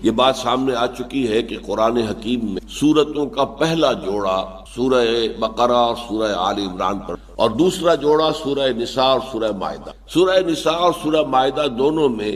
یہ بات سامنے آ چکی ہے کہ قرآن حکیم میں سورتوں کا پہلا جوڑا سورہ بقرہ اور سورہ آل عمران پر، اور دوسرا جوڑا سورہ نساء اور سورہ مائدہ۔ سورہ نساء اور سورہ مائدہ دونوں میں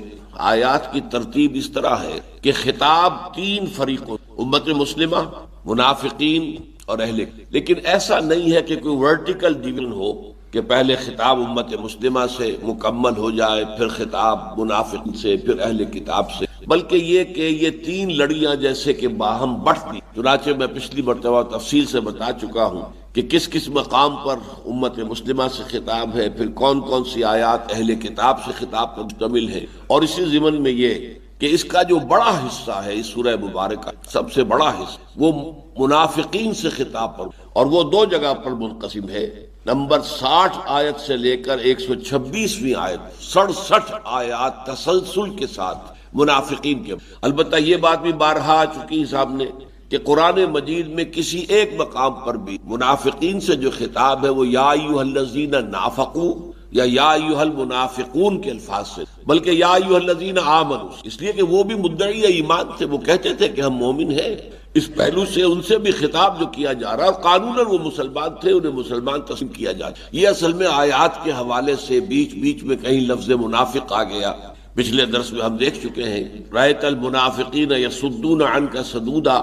آیات کی ترتیب اس طرح ہے کہ خطاب تین فریقوں، امت مسلمہ، منافقین اور اہل، لیکن ایسا نہیں ہے کہ کوئی ورٹیکل ڈویژن ہو کہ پہلے خطاب امت مسلمہ سے مکمل ہو جائے، پھر خطاب منافق سے، پھر اہل کتاب سے، بلکہ یہ کہ یہ تین لڑیاں جیسے کہ باہم بڑھتی۔ چنانچہ میں پچھلی مرتبہ تفصیل سے بتا چکا ہوں کہ کس کس مقام پر امت مسلمہ سے خطاب ہے، پھر کون کون سی آیات اہل کتاب سے خطاب پر مشتمل ہے، اور اسی ضمن میں یہ کہ اس کا جو بڑا حصہ ہے اس سورہ مبارکہ، سب سے بڑا حصہ وہ منافقین سے خطاب پر، اور وہ دو جگہ پر منقسم ہے۔ نمبر 60 آیت سے لے کر 126ویں آیت، 67 آیات تسلسل کے ساتھ منافقین کے۔ البتہ یہ بات بھی بارہا آ چکی ہے سامنے کہ قرآن مجید میں کسی ایک مقام پر بھی منافقین سے جو خطاب ہے وہ یا ایھا الذین نافقوا یا ایھا المنافقون کے الفاظ سے، بلکہ یا ایھا الذین آمنوا، اس لیے کہ وہ بھی مدعی ایمان تھے، وہ کہتے تھے کہ ہم مومن ہیں۔ اس پہلو سے ان سے بھی خطاب جو کیا جا رہا ہے، اور قانوناً وہ مسلمان تھے، انہیں مسلمان تسلیم کیا جا رہا ہے۔ یہ اصل میں آیات کے حوالے سے بیچ بیچ میں کہیں لفظ منافق آ گیا۔ پچھلے درس میں ہم دیکھ چکے ہیں، رأیت المنافقین یصدون عنک صدودا،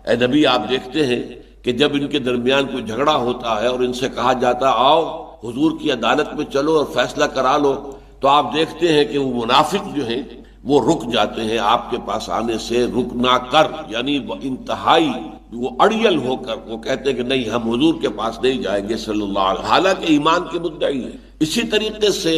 اے نبی آپ دیکھتے ہیں کہ جب ان کے درمیان کوئی جھگڑا ہوتا ہے اور ان سے کہا جاتا آؤ حضور کی عدالت میں چلو اور فیصلہ کرا لو، تو آپ دیکھتے ہیں کہ وہ منافق جو ہیں وہ رک جاتے ہیں آپ کے پاس آنے سے، رکنا کر، یعنی وہ انتہائی وہ اڑیل ہو کر وہ کہتے ہیں کہ نہیں ہم حضور کے پاس نہیں جائیں گے صلی اللہ علیہ وسلم، حالانکہ ایمان کے مدعی ہیں۔ اسی طریقے سے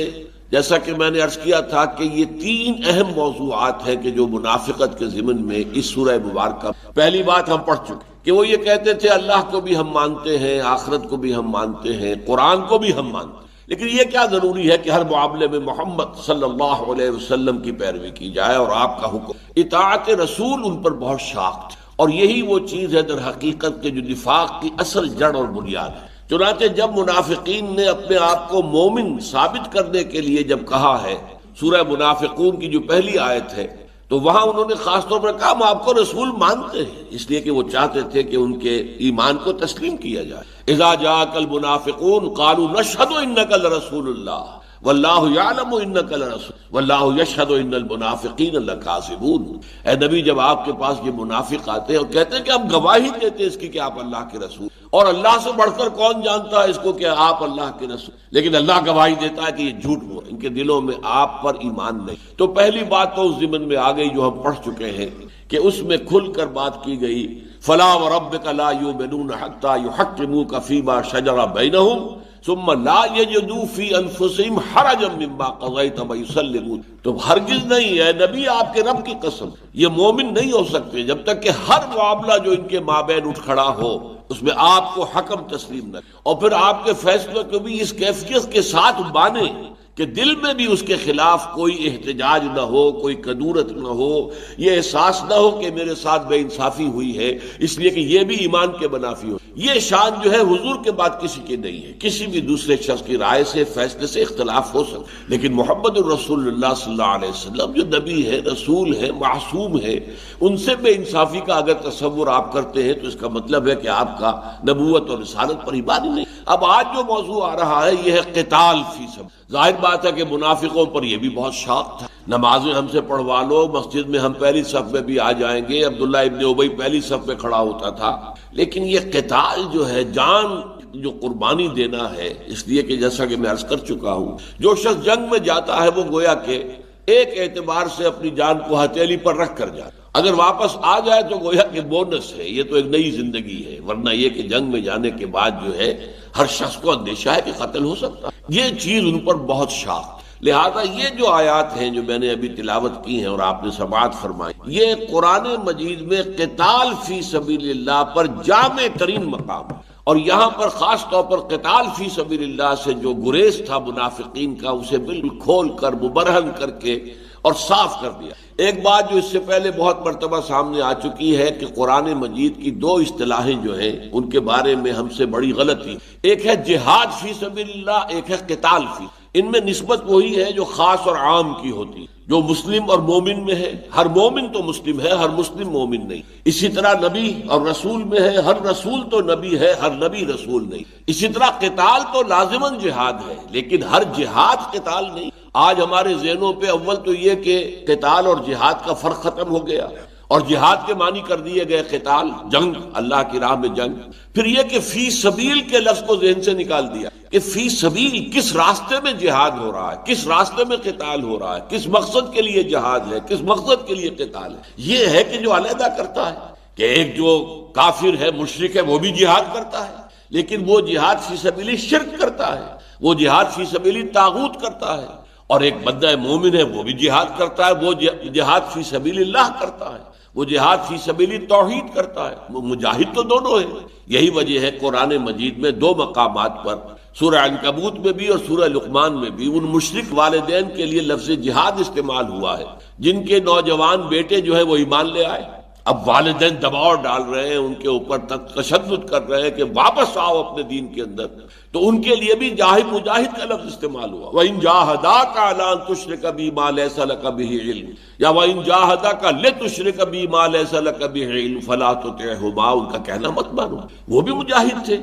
جیسا کہ میں نے عرض کیا تھا کہ یہ تین اہم موضوعات ہیں کہ جو منافقت کے ضمن میں اس سورہ مبارکہ، پہلی بات ہم پڑھ چکے کہ وہ یہ کہتے تھے اللہ کو بھی ہم مانتے ہیں، آخرت کو بھی ہم مانتے ہیں، قرآن کو بھی ہم مانتے ہیں، لیکن یہ کیا ضروری ہے کہ ہر معاملے میں محمد صلی اللہ علیہ وسلم کی پیروی کی جائے اور آپ کا حکم، اطاعت رسول ان پر بہت شاق تھی، اور یہی وہ چیز ہے در حقیقت کے جو نفاق کی اصل جڑ اور بنیاد ہے۔ چنانچہ جب منافقین نے اپنے آپ کو مومن ثابت کرنے کے لیے جب کہا ہے، سورہ منافقون کی جو پہلی آیت ہے، تو وہاں انہوں نے خاص طور پر کہا ہم آپ کو رسول مانتے ہیں، اس لیے کہ وہ چاہتے تھے کہ ان کے ایمان کو تسلیم کیا جائے۔ اذا جاءک المنافقون قالوا نشهد انک لرسول اللہ واللہ یعلم انک لرسول واللہ یشہد ان المنافقین لکاذبون۔ اے نبی جب آپ کے پاس یہ منافق آتے ہیں اور کہتے ہیں کہ ہم گواہی دیتے ہیں اس کی کہ آپ اللہ کے رسول، اور اللہ سے بڑھ کر کون جانتا ہے اس کو کہ آپ اللہ کے رسول، لیکن اللہ گواہی دیتا ہے کہ یہ جھوٹ ہو، ان کے دلوں میں آپ پر ایمان نہیں۔ تو پہلی بات تو اس ضمن میں آ گئی جو ہم پڑھ چکے ہیں کہ اس میں کھل کر بات کی گئی، فلا وربک لا یؤمنون حتی یحکموک فیما شجر بینہم ثم لا یجدوا فی انفسہم حرجا مما قضیت ویسلموا۔ تو ہرگز نہیں ہے نبی، آپ کے رب کی قسم، یہ مومن نہیں ہو سکتے جب تک کہ ہر معاملہ جو ان کے مابین اٹھ کھڑا ہو اس میں آپ کو حکم تسلیم نہ، اور پھر آپ کے فیصلے کو بھی اس کیفیت کے ساتھ مانیں کہ دل میں بھی اس کے خلاف کوئی احتجاج نہ ہو، کوئی کدورت نہ ہو، یہ احساس نہ ہو کہ میرے ساتھ بے انصافی ہوئی ہے، اس لیے کہ یہ بھی ایمان کے منافی ہو۔ یہ شان جو ہے حضور کے بعد کسی کی نہیں ہے، کسی بھی دوسرے شخص کی رائے سے، فیصلے سے اختلاف ہو سکتا، لیکن محمد الرسول اللہ صلی اللہ علیہ وسلم جو نبی ہے، رسول ہے، معصوم ہے، ان سے بے انصافی کا اگر تصور آپ کرتے ہیں تو اس کا مطلب ہے کہ آپ کا نبوت اور رسالت پر ایمان ہی نہیں۔ اب آج جو موضوع آ رہا ہے یہ ہے قتال فی سبیل۔ ظاہر بات ہے کہ منافقوں پر یہ بھی بہت شاق تھا، نمازیں ہم سے پڑھوا لو، مسجد میں ہم پہلی صف میں بھی آ جائیں گے، عبداللہ ابن ابی پہلی صف میں کھڑا ہوتا تھا، لیکن یہ قتال جو ہے، جان جو قربانی دینا ہے، اس لیے کہ جیسا کہ میں عرض کر چکا ہوں، جو شخص جنگ میں جاتا ہے وہ گویا کہ ایک اعتبار سے اپنی جان کو ہتھیلی پر رکھ کر جاتا، اگر واپس آ جائے تو گویا کہ بونس ہے، یہ تو ایک نئی زندگی ہے، ورنہ یہ کہ جنگ میں جانے کے بعد جو ہے ہر شخص کو اندیشہ ہے کہ قتل ہو سکتا ہے۔ یہ چیز ان پر بہت شاق، لہذا یہ جو آیات ہیں جو میں نے ابھی تلاوت کی ہیں اور آپ نے سماعت فرمائی، یہ قرآن مجید میں قتال فی سبیل اللہ پر جامع ترین مقام ہے، اور یہاں پر خاص طور پر قتال فی سبیل اللہ سے جو گریز تھا منافقین کا، اسے بالکل کھول کر مبرہن کر کے اور صاف کر دیا۔ ایک بات جو اس سے پہلے بہت مرتبہ سامنے آ چکی ہے کہ قرآن مجید کی دو اصطلاحیں جو ہیں ان کے بارے میں ہم سے بڑی غلطی، ایک ہے جہاد فی سبیل اللہ، ایک ہے قتال فی، ان میں نسبت وہی ہے جو خاص اور عام کی ہوتی، جو مسلم اور مومن میں ہے، ہر مومن تو مسلم ہے، ہر مسلم مومن نہیں۔ اسی طرح نبی اور رسول میں ہے، ہر رسول تو نبی ہے، ہر نبی رسول نہیں۔ اسی طرح قتال تو لازماً جہاد ہے، لیکن ہر جہاد قتال نہیں۔ آج ہمارے ذہنوں پہ اول تو یہ کہ قتال اور جہاد کا فرق ختم ہو گیا، اور جہاد کے معنی کر دیے گئے قتال، جنگ، اللہ کی راہ میں جنگ۔ پھر یہ کہ فی سبیل کے لفظ کو ذہن سے نکال دیا کہ فی سبیل کس راستے میں جہاد ہو رہا ہے، کس راستے میں قتال ہو رہا ہے، کس مقصد کے لیے جہاد ہے، کس مقصد کے لیے قتال ہے۔ یہ ہے کہ جو علیحدہ کرتا ہے کہ ایک جو کافر ہے، مشرک ہے، وہ بھی جہاد کرتا ہے، لیکن وہ جہاد فی سبیل شرک کرتا ہے، وہ جہاد فی سبیل طاغوت کرتا ہے۔ اور ایک بندہ مومن ہے، وہ بھی جہاد کرتا ہے، وہ جہاد فی سبیل اللہ کرتا ہے، وہ جہاد فی سبیل توحید کرتا ہے۔ وہ مجاہد تو دونوں ہیں۔ یہی وجہ ہے قرآن مجید میں دو مقامات پر، سورہ عنکبوت میں بھی اور سورہ لقمان میں بھی، ان مشرک والدین کے لیے لفظ جہاد استعمال ہوا ہے جن کے نوجوان بیٹے جو ہے وہ ایمان لے آئے۔ اب والدین دباؤ ڈال رہے ہیں، ان کے اوپر تشدد کر رہے ہیں کہ واپس آؤ اپنے دین کے اندر، تو ان کے لیے بھی مجاہد کا لفظ استعمال ہوا۔ وَإِن جَاهَدَاكَ عَلَىٰ أَن تُشْرِكَ بِي مَا لَيْسَ لَكَ بِهِ عِلْمٌ یا وَإِن جَاهَدَاكَ لِتُشْرِكَ بِي مَا لَيْسَ لَكَ بِهِ عِلْمٌ فَلَا تُطِعْهُمَا، ان کا کہنا مت مانو، وہ بھی مجاہد تھے۔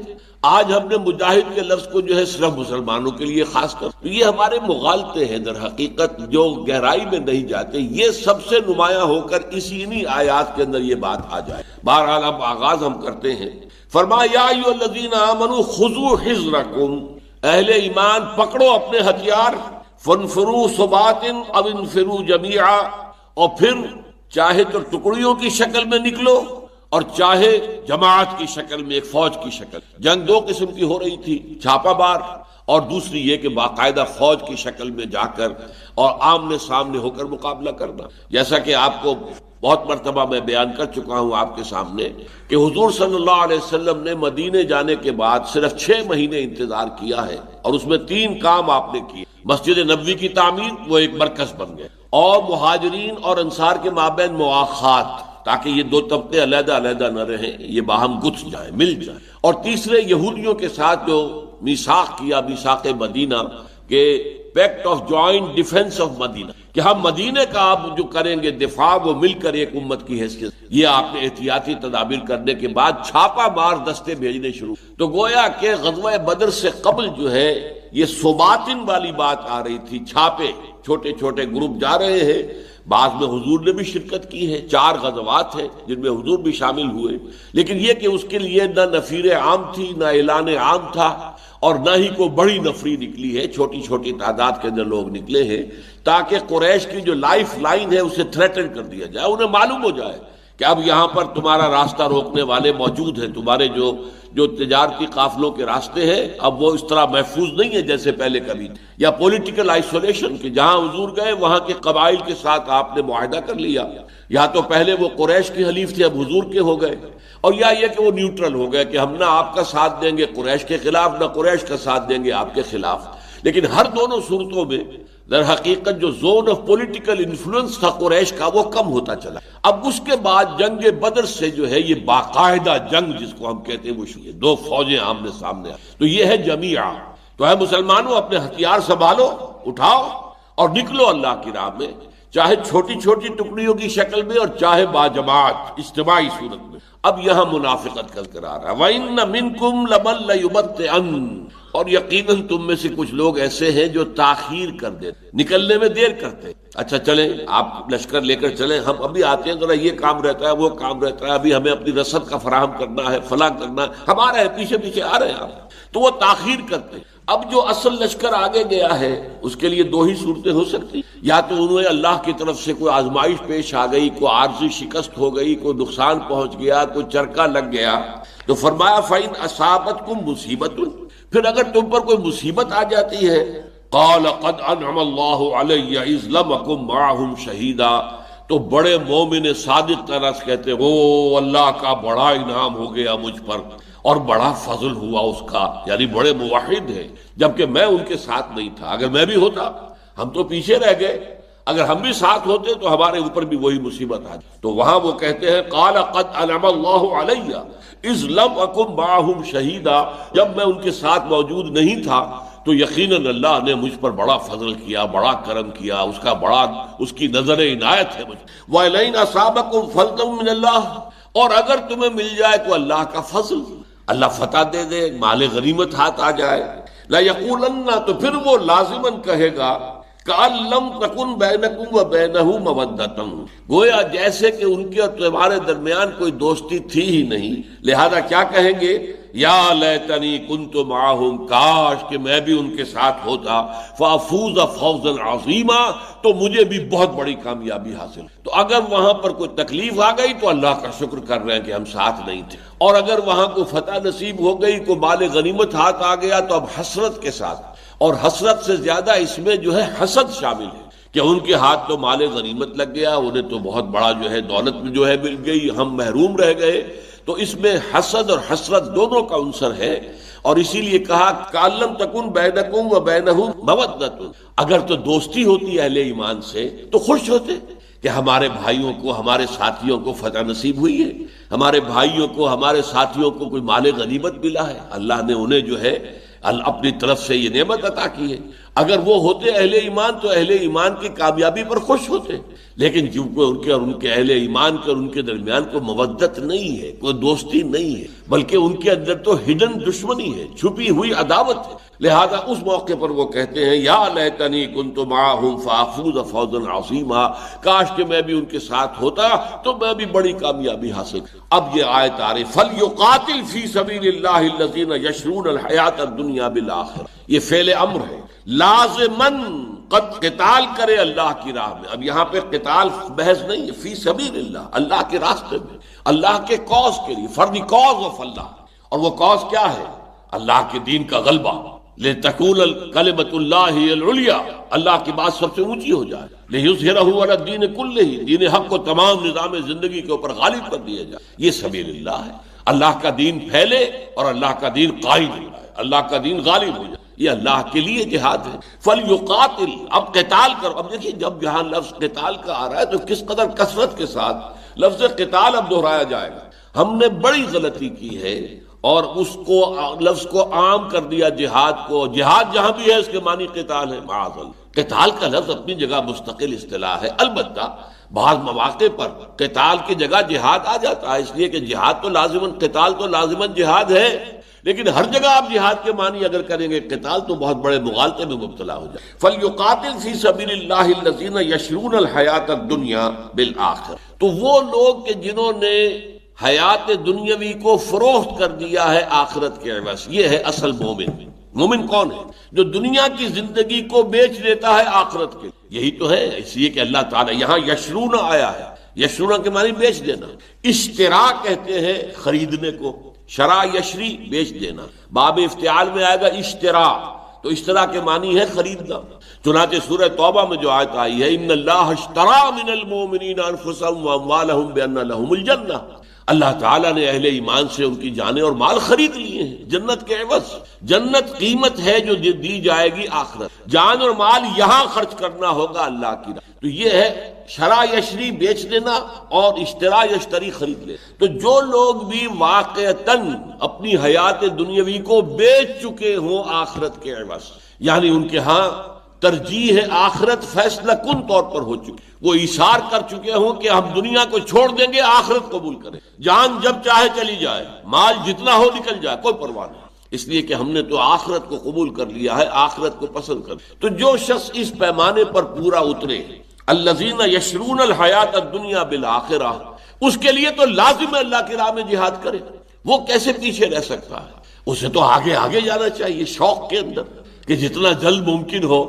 آج ہم نے مجاہد کے لفظ کو جو ہے صرف مسلمانوں کے لیے خاص کر، یہ ہمارے مغالطے ہیں در حقیقت، جو گہرائی میں نہیں جاتے۔ یہ سب سے نمایاں ہو کر انہی آیات کے اندر یہ بات آ جائے۔ بہرحال اب آغاز ہم کرتے ہیں۔ فرمایا یا ایھا الذین آمنوا خذوا حذرکم، اہل ایمان پکڑو اپنے ہتھیار، فانفروا ثبات او انفروا جمیعا، اور پھر چاہے تو ٹکڑیوں کی شکل میں نکلو اور چاہے جماعت کی شکل میں، ایک فوج کی شکل۔ جنگ دو قسم کی ہو رہی تھی، چھاپہ مار، اور دوسری یہ کہ باقاعدہ فوج کی شکل میں جا کر اور آمنے سامنے ہو کر مقابلہ کرنا۔ جیسا کہ آپ کو بہت مرتبہ میں بیان کر چکا ہوں آپ کے سامنے کہ حضور صلی اللہ علیہ وسلم نے مدینے جانے کے بعد صرف 6 مہینے انتظار کیا ہے، اور اس میں 3 کام آپ نے کیے۔ مسجد نبوی کی تعمیر، وہ ایک مرکز بن گئے، اور مہاجرین اور انصار کے مابین مواخات، تاکہ یہ دو طبقے علیحدہ علیحدہ نہ رہیں، یہ باہم گتھ جائیں، مل جائیں۔ اور تیسرے یہودیوں کے ساتھ جو میثاق کیا، میثاق مدینہ، کہ pact of joint defence of Medina, کہ ہم مدینے کا آپ جو کریں گے دفاع، وہ مل کر ایک امت کی حیثیت۔ یہ آپ نے احتیاطی تدابیر کرنے کے بعد چھاپا مار دستے بھیجنے شروع، تو گویا کہ غزوہ بدر سے قبل جو ہے یہ صباتن والی بات آ رہی تھی۔ چھاپے، چھوٹے چھوٹے گروپ جا رہے ہیں، بعض میں حضور نے بھی شرکت کی ہے، 4 غزوات ہیں جن میں حضور بھی شامل ہوئے، لیکن یہ کہ اس کے لیے نہ نفیر عام تھی، نہ اعلان عام تھا، اور نہ ہی کوئی بڑی نفری نکلی ہے، چھوٹی چھوٹی تعداد کے اندر لوگ نکلے ہیں، تاکہ قریش کی جو لائف لائن ہے اسے تھریٹن کر دیا جائے، انہیں معلوم ہو جائے کہ اب یہاں پر تمہارا راستہ روکنے والے موجود ہیں، تمہارے جو تجارتی قافلوں کے راستے ہیں اب وہ اس طرح محفوظ نہیں ہے جیسے پہلے کبھی تھے۔ یا پولیٹیکل آئسولیشن، کہ جہاں حضور گئے وہاں کے قبائل کے ساتھ آپ نے معاہدہ کر لیا، یا تو پہلے وہ قریش کے حلیف تھے اب حضور کے ہو گئے، اور یا یہ کہ وہ نیوٹرل ہو گئے کہ ہم نہ آپ کا ساتھ دیں گے قریش کے خلاف، نہ قریش کا ساتھ دیں گے آپ کے خلاف۔ لیکن ہر دونوں صورتوں میں در حقیقت جو زون آف پولیٹیکل انفلوئنس تھا قریش کا، وہ کم ہوتا چلا۔ اب اس کے بعد جنگ بدر سے جو ہے یہ باقاعدہ جنگ جس کو ہم کہتے ہیں وہ شروع، 2 فوجیں آمنے سامنے، تو یہ ہے جمیعہ۔ تو ہے مسلمانوں، اپنے ہتھیار سنبھالو، اٹھاؤ اور نکلو اللہ کی راہ میں، چاہے چھوٹی چھوٹی ٹکڑیوں کی شکل میں اور چاہے باجماعت اجتماعی صورت میں۔ اب یہاں منافقت کا ذکر آ رہا ہے، وَإِنَّ مِنْكُمْ لَمَن لَيُبَطِّئَنَّ، اور یقیناً تم میں سے کچھ لوگ ایسے ہیں جو تاخیر کر دیتے، نکلنے میں دیر کرتے۔ اچھا چلیں آپ لشکر لے کر چلیں، ہم ابھی آتے ہیں، ذرا یہ کام رہتا ہے، وہ کام رہتا ہے، ابھی ہمیں اپنی رسد کا فراہم کرنا ہے، فلاں کرنا ہے، ہم آ رہے ہیں، پیچھے پیچھے آ رہے ہیں آپ، تو وہ تاخیر کرتے۔ اب جو اصل لشکر آگے گیا ہے اس کے لیے 2 ہی صورتیں ہو سکتی، یا تو انہیں اللہ کی طرف سے کوئی آزمائش پیش آ گئی، کوئی عارضی شکست ہو گئی، کوئی نقصان پہنچ گیا، کوئی چرکا لگ گیا، تو فرمایا فَإِنْ أَصَابَتْكُمْ مُصِیبَةٌ، پھر اگر تم پر کوئی مصیبت آ جاتی ہے، قَالَ قَدْ أَنْعَمَ اللَّهُ عَلَيَّ إِذْ لَمْ أَكُنْ مَعَهُمْ شَهِيدًا، تو بڑے مومن صادق طرح سے کہتے ہیں، او اللہ کا بڑا انعام ہو گیا مجھ پر اور بڑا فضل ہوا اس کا، یعنی بڑے موحد ہیں، جبکہ میں ان کے ساتھ نہیں تھا۔ اگر میں بھی ہوتا، ہم تو پیچھے رہ گئے، اگر ہم بھی ساتھ ہوتے تو ہمارے اوپر بھی وہی مصیبت آ جاتی۔ تو وہاں وہ کہتے ہیں قال قد انعم اللہ علیہ اذ لم اکن معہم شہیدا، جب میں ان کے ساتھ موجود نہیں تھا تو یقیناً اللہ نے مجھ پر بڑا فضل کیا، بڑا کرم کیا، اس کا بڑا اس کی نظر عنایت ہے مجھ وَإِلَيْنَ أَصَابَكُمْ فَضْلٌ مِّنَ اللَّهِ، اور اگر تمہیں مل جائے تو اللہ کا فضل، اللہ فتح دے دے، مال غنیمت ہاتھ آ جائے، لَيَقُولَنَّ، تو پھر وہ لازماً کہے گا کأن لم تکن بینکم و بینہ مودۃ، گویا جیسے کہ ان کے اور تمہارے درمیان کوئی دوستی تھی ہی نہیں، لہذا کیا کہیں گے، یا لیتنی کنت معہم، کاش کہ میں بھی ان کے ساتھ ہوتا، فافوز فوزا عظیما، تو مجھے بھی بہت بڑی کامیابی حاصل۔ تو اگر وہاں پر کوئی تکلیف آ گئی تو اللہ کا شکر کر رہے ہیں کہ ہم ساتھ نہیں تھے، اور اگر وہاں کو فتح نصیب ہو گئی، کو مال غنیمت ہاتھ آ گیا، تو اب حسرت کے ساتھ، اور حسرت سے زیادہ اس میں جو ہے حسد شامل ہے کہ ان کے ہاتھ تو مال غنیمت لگ گیا، انہیں تو بہت بڑا جو ہے دولت جو ہے مل گئی، ہم محروم رہ گئے، تو اس میں حسد اور حسرت دونوں کا عنصر ہے، اور اسی لیے کہا کأن لم تکن بینکم و بینہ مودۃ، اگر تو دوستی ہوتی اہل ایمان سے تو خوش ہوتے کہ ہمارے بھائیوں کو، ہمارے ساتھیوں کو فتح نصیب ہوئی ہے، ہمارے بھائیوں کو، ہمارے ساتھیوں کو کوئی مال غنیمت ملا ہے، اللہ نے انہیں جو ہے اپنی طرف سے یہ نعمت عطا کی ہے۔ اگر وہ ہوتے اہل ایمان تو اہل ایمان کی کامیابی پر خوش ہوتے، لیکن چونکہ ان کے اور ان کے اہل ایمان کے اور ان کے درمیان کوئی مودت نہیں ہے، کوئی دوستی نہیں ہے، بلکہ ان کے اندر تو ہڈن دشمنی ہے، چھپی ہوئی عداوت ہے، لہذا اس موقع پر وہ کہتے ہیں یا لیتنی کنت معہم فافوز فوزا عظیما، کاش کہ میں بھی ان کے ساتھ ہوتا تو میں بھی بڑی کامیابی حاصل۔ اب یہ آیت آ رہی فَلْيُقَاتِلْ فِي سَبِيلِ اللَّهِ الَّذِينَ يَشْرُونَ الْحَيَاةَ الدُّنْيَا بِالْآخِرَةِ، یہ فعل امر ہے، لازماً قتال کرے اللہ کی راہ میں۔ اب یہاں پہ قتال بحث نہیں ہے، فی سبیل اللہ، اللہ کے راستے میں، اللہ کے کاز کے لیے، فار دی کاز آف اللہ، اور وہ کاز کیا ہے، اللہ کے دین کا غلبہ، لِتَكُونَ كَلِمَةُ اللَّهِ الْعُلْيَا، اللہ کی بات سب سے اونچی ہو جائے، لِيُظْهِرَهُ عَلَى الدِّينِ كُلِّهِ، دین حق کو تمام نظام زندگی کے اوپر غالب کر دیا جائے، یہ سبیل اللہ ہے، اللہ کا دین پھیلے اور اللہ کا دین قائم ہو جائے، اللہ کا دین غالب ہو جائے، یہ اللہ کے لیے جہاد ہے۔ فَلْيُقَاتِلْ، اب قتال کرو۔ اب دیکھیے جب یہاں لفظ قتال کا آ رہا ہے تو کس قدر کثرت کے ساتھ لفظ قتال اب دہرایا جائے گا۔ ہم نے بڑی غلطی کی ہے اور اس کو لفظ کو عام کر دیا جہاد کو، جہاد جہاں بھی ہے اس کے معنی قتال ہے، معاذ اللہ۔ قتال کا لفظ اپنی جگہ مستقل اصطلاح ہے، البتہ بعض مواقع پر قتال کی جگہ جہاد آ جاتا ہے، اس لیے کہ جہاد تو لازماً، قتال تو لازماً جہاد ہے، لیکن ہر جگہ آپ جہاد کے معنی اگر کریں گے قتال تو بہت بڑے مغالطے میں مبتلا ہو جائے۔ فَلْيُقَاتِلْ فِي سَبِيلِ اللَّهِ الَّذِينَ يَشْرُونَ الْحَيَاةَ الدُّنْيَا بِالْآخِرَةِ، تو وہ لوگ کہ جنہوں نے حیات دنیاوی کو فروخت کر دیا ہے آخرت کے عوض، یہ ہے اصل مومن۔ مومن کون ہے؟ جو دنیا کی زندگی کو بیچ دیتا ہے آخرت کے، یہی تو ہے، اس لیے کہ اللہ تعالیٰ یہاں یشرون آیا ہے، یشرون کے معنی بیچ دینا، اشترا کہتے ہیں خریدنے کو، شرع یشری بیچ دینا، باب افتعال میں آئے گا اشترا، تو اشترا کے معنی ہے خریدنا۔ چنانچہ سورہ توبہ میں جو آیت آئی ہے ان اللہ اشترا من المؤمنین انفسهم واموالهم بان لهم الجنہ، اللہ تعالیٰ نے اہل ایمان سے ان کی جانیں اور مال خرید لیے ہیں جنت کے عوض۔ جنت قیمت ہے جو دی جائے گی آخرت، جان اور مال یہاں خرچ کرنا ہوگا اللہ کی راہ۔ تو یہ ہے شرع یشری بیچ دینا اور اشترا یشتری خرید لے۔ تو جو لوگ بھی واقعتاً اپنی حیات دنیاوی کو بیچ چکے ہوں آخرت کے عوض، یعنی ان کے ہاں ترجیح آخرت فیصلہ کن طور پر ہو چکی، وہ ایثار کر چکے ہوں کہ ہم دنیا کو چھوڑ دیں گے، آخرت قبول کریں، جان جب چاہے چلی جائے، مال جتنا ہو نکل جائے، کوئی پرواہ نہیں، اس لیے کہ ہم نے تو آخرت کو قبول کر لیا ہے، آخرت کو پسند کر۔ تو جو شخص اس پیمانے پر پورا اترے، الذین یشرون الحیات الدنیا بالآخرہ، اس کے لیے تو لازم ہے اللہ کی راہ میں جہاد کرے، وہ کیسے پیچھے رہ سکتا ہے؟ اسے تو آگے آگے جانا چاہیے شوق کے اندر کہ جتنا جلد ممکن ہو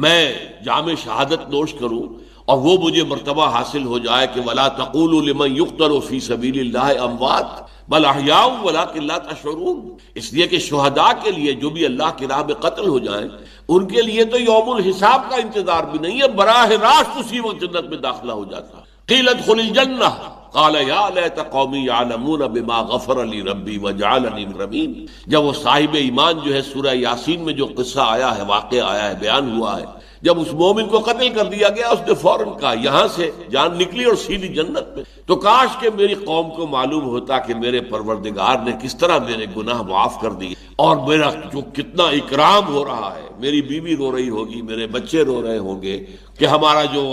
میں جام شہادت نوش کروں اور وہ مجھے مرتبہ حاصل ہو جائے کہ وَلَا تَقُولُوا لِمَنْ يُقْتَلُ فِي سَبِيلِ اللَّهِ أَمْوَاتٌ بَلْ أَحْيَاءٌ وَلَٰكِن لَا تَشْعُرُونَ، اس لیے کہ شہداء کے لیے جو بھی اللہ کی راہ میں قتل ہو جائیں ان کے لیے تو یوم الحساب کا انتظار بھی نہیں ہے، براہ راست اسی وقت جنت میں داخلہ ہو جاتا۔ قِيلَ ادْخُلِ الْجَنَّةَ قال یا لیت قومی یعلمون بما غفر لی ربی وجعلنی من، جب وہ صاحب ایمان جو ہے سورہ یاسین میں جو قصہ آیا ہے، واقعہ آیا ہے، بیان ہوا ہے جب اس مومن کو قتل کر دیا گیا اس نے فوراً کہا یہاں سے جان نکلی اور سیدھی جنت میں. تو کاش کہ میری قوم کو معلوم ہوتا کہ میرے پروردگار نے کس طرح میرے گناہ معاف کر دیے اور میرا جو کتنا اکرام ہو رہا ہے. میری بیوی رو رہی ہوگی, میرے بچے رو رہے ہوں گے کہ ہمارا جو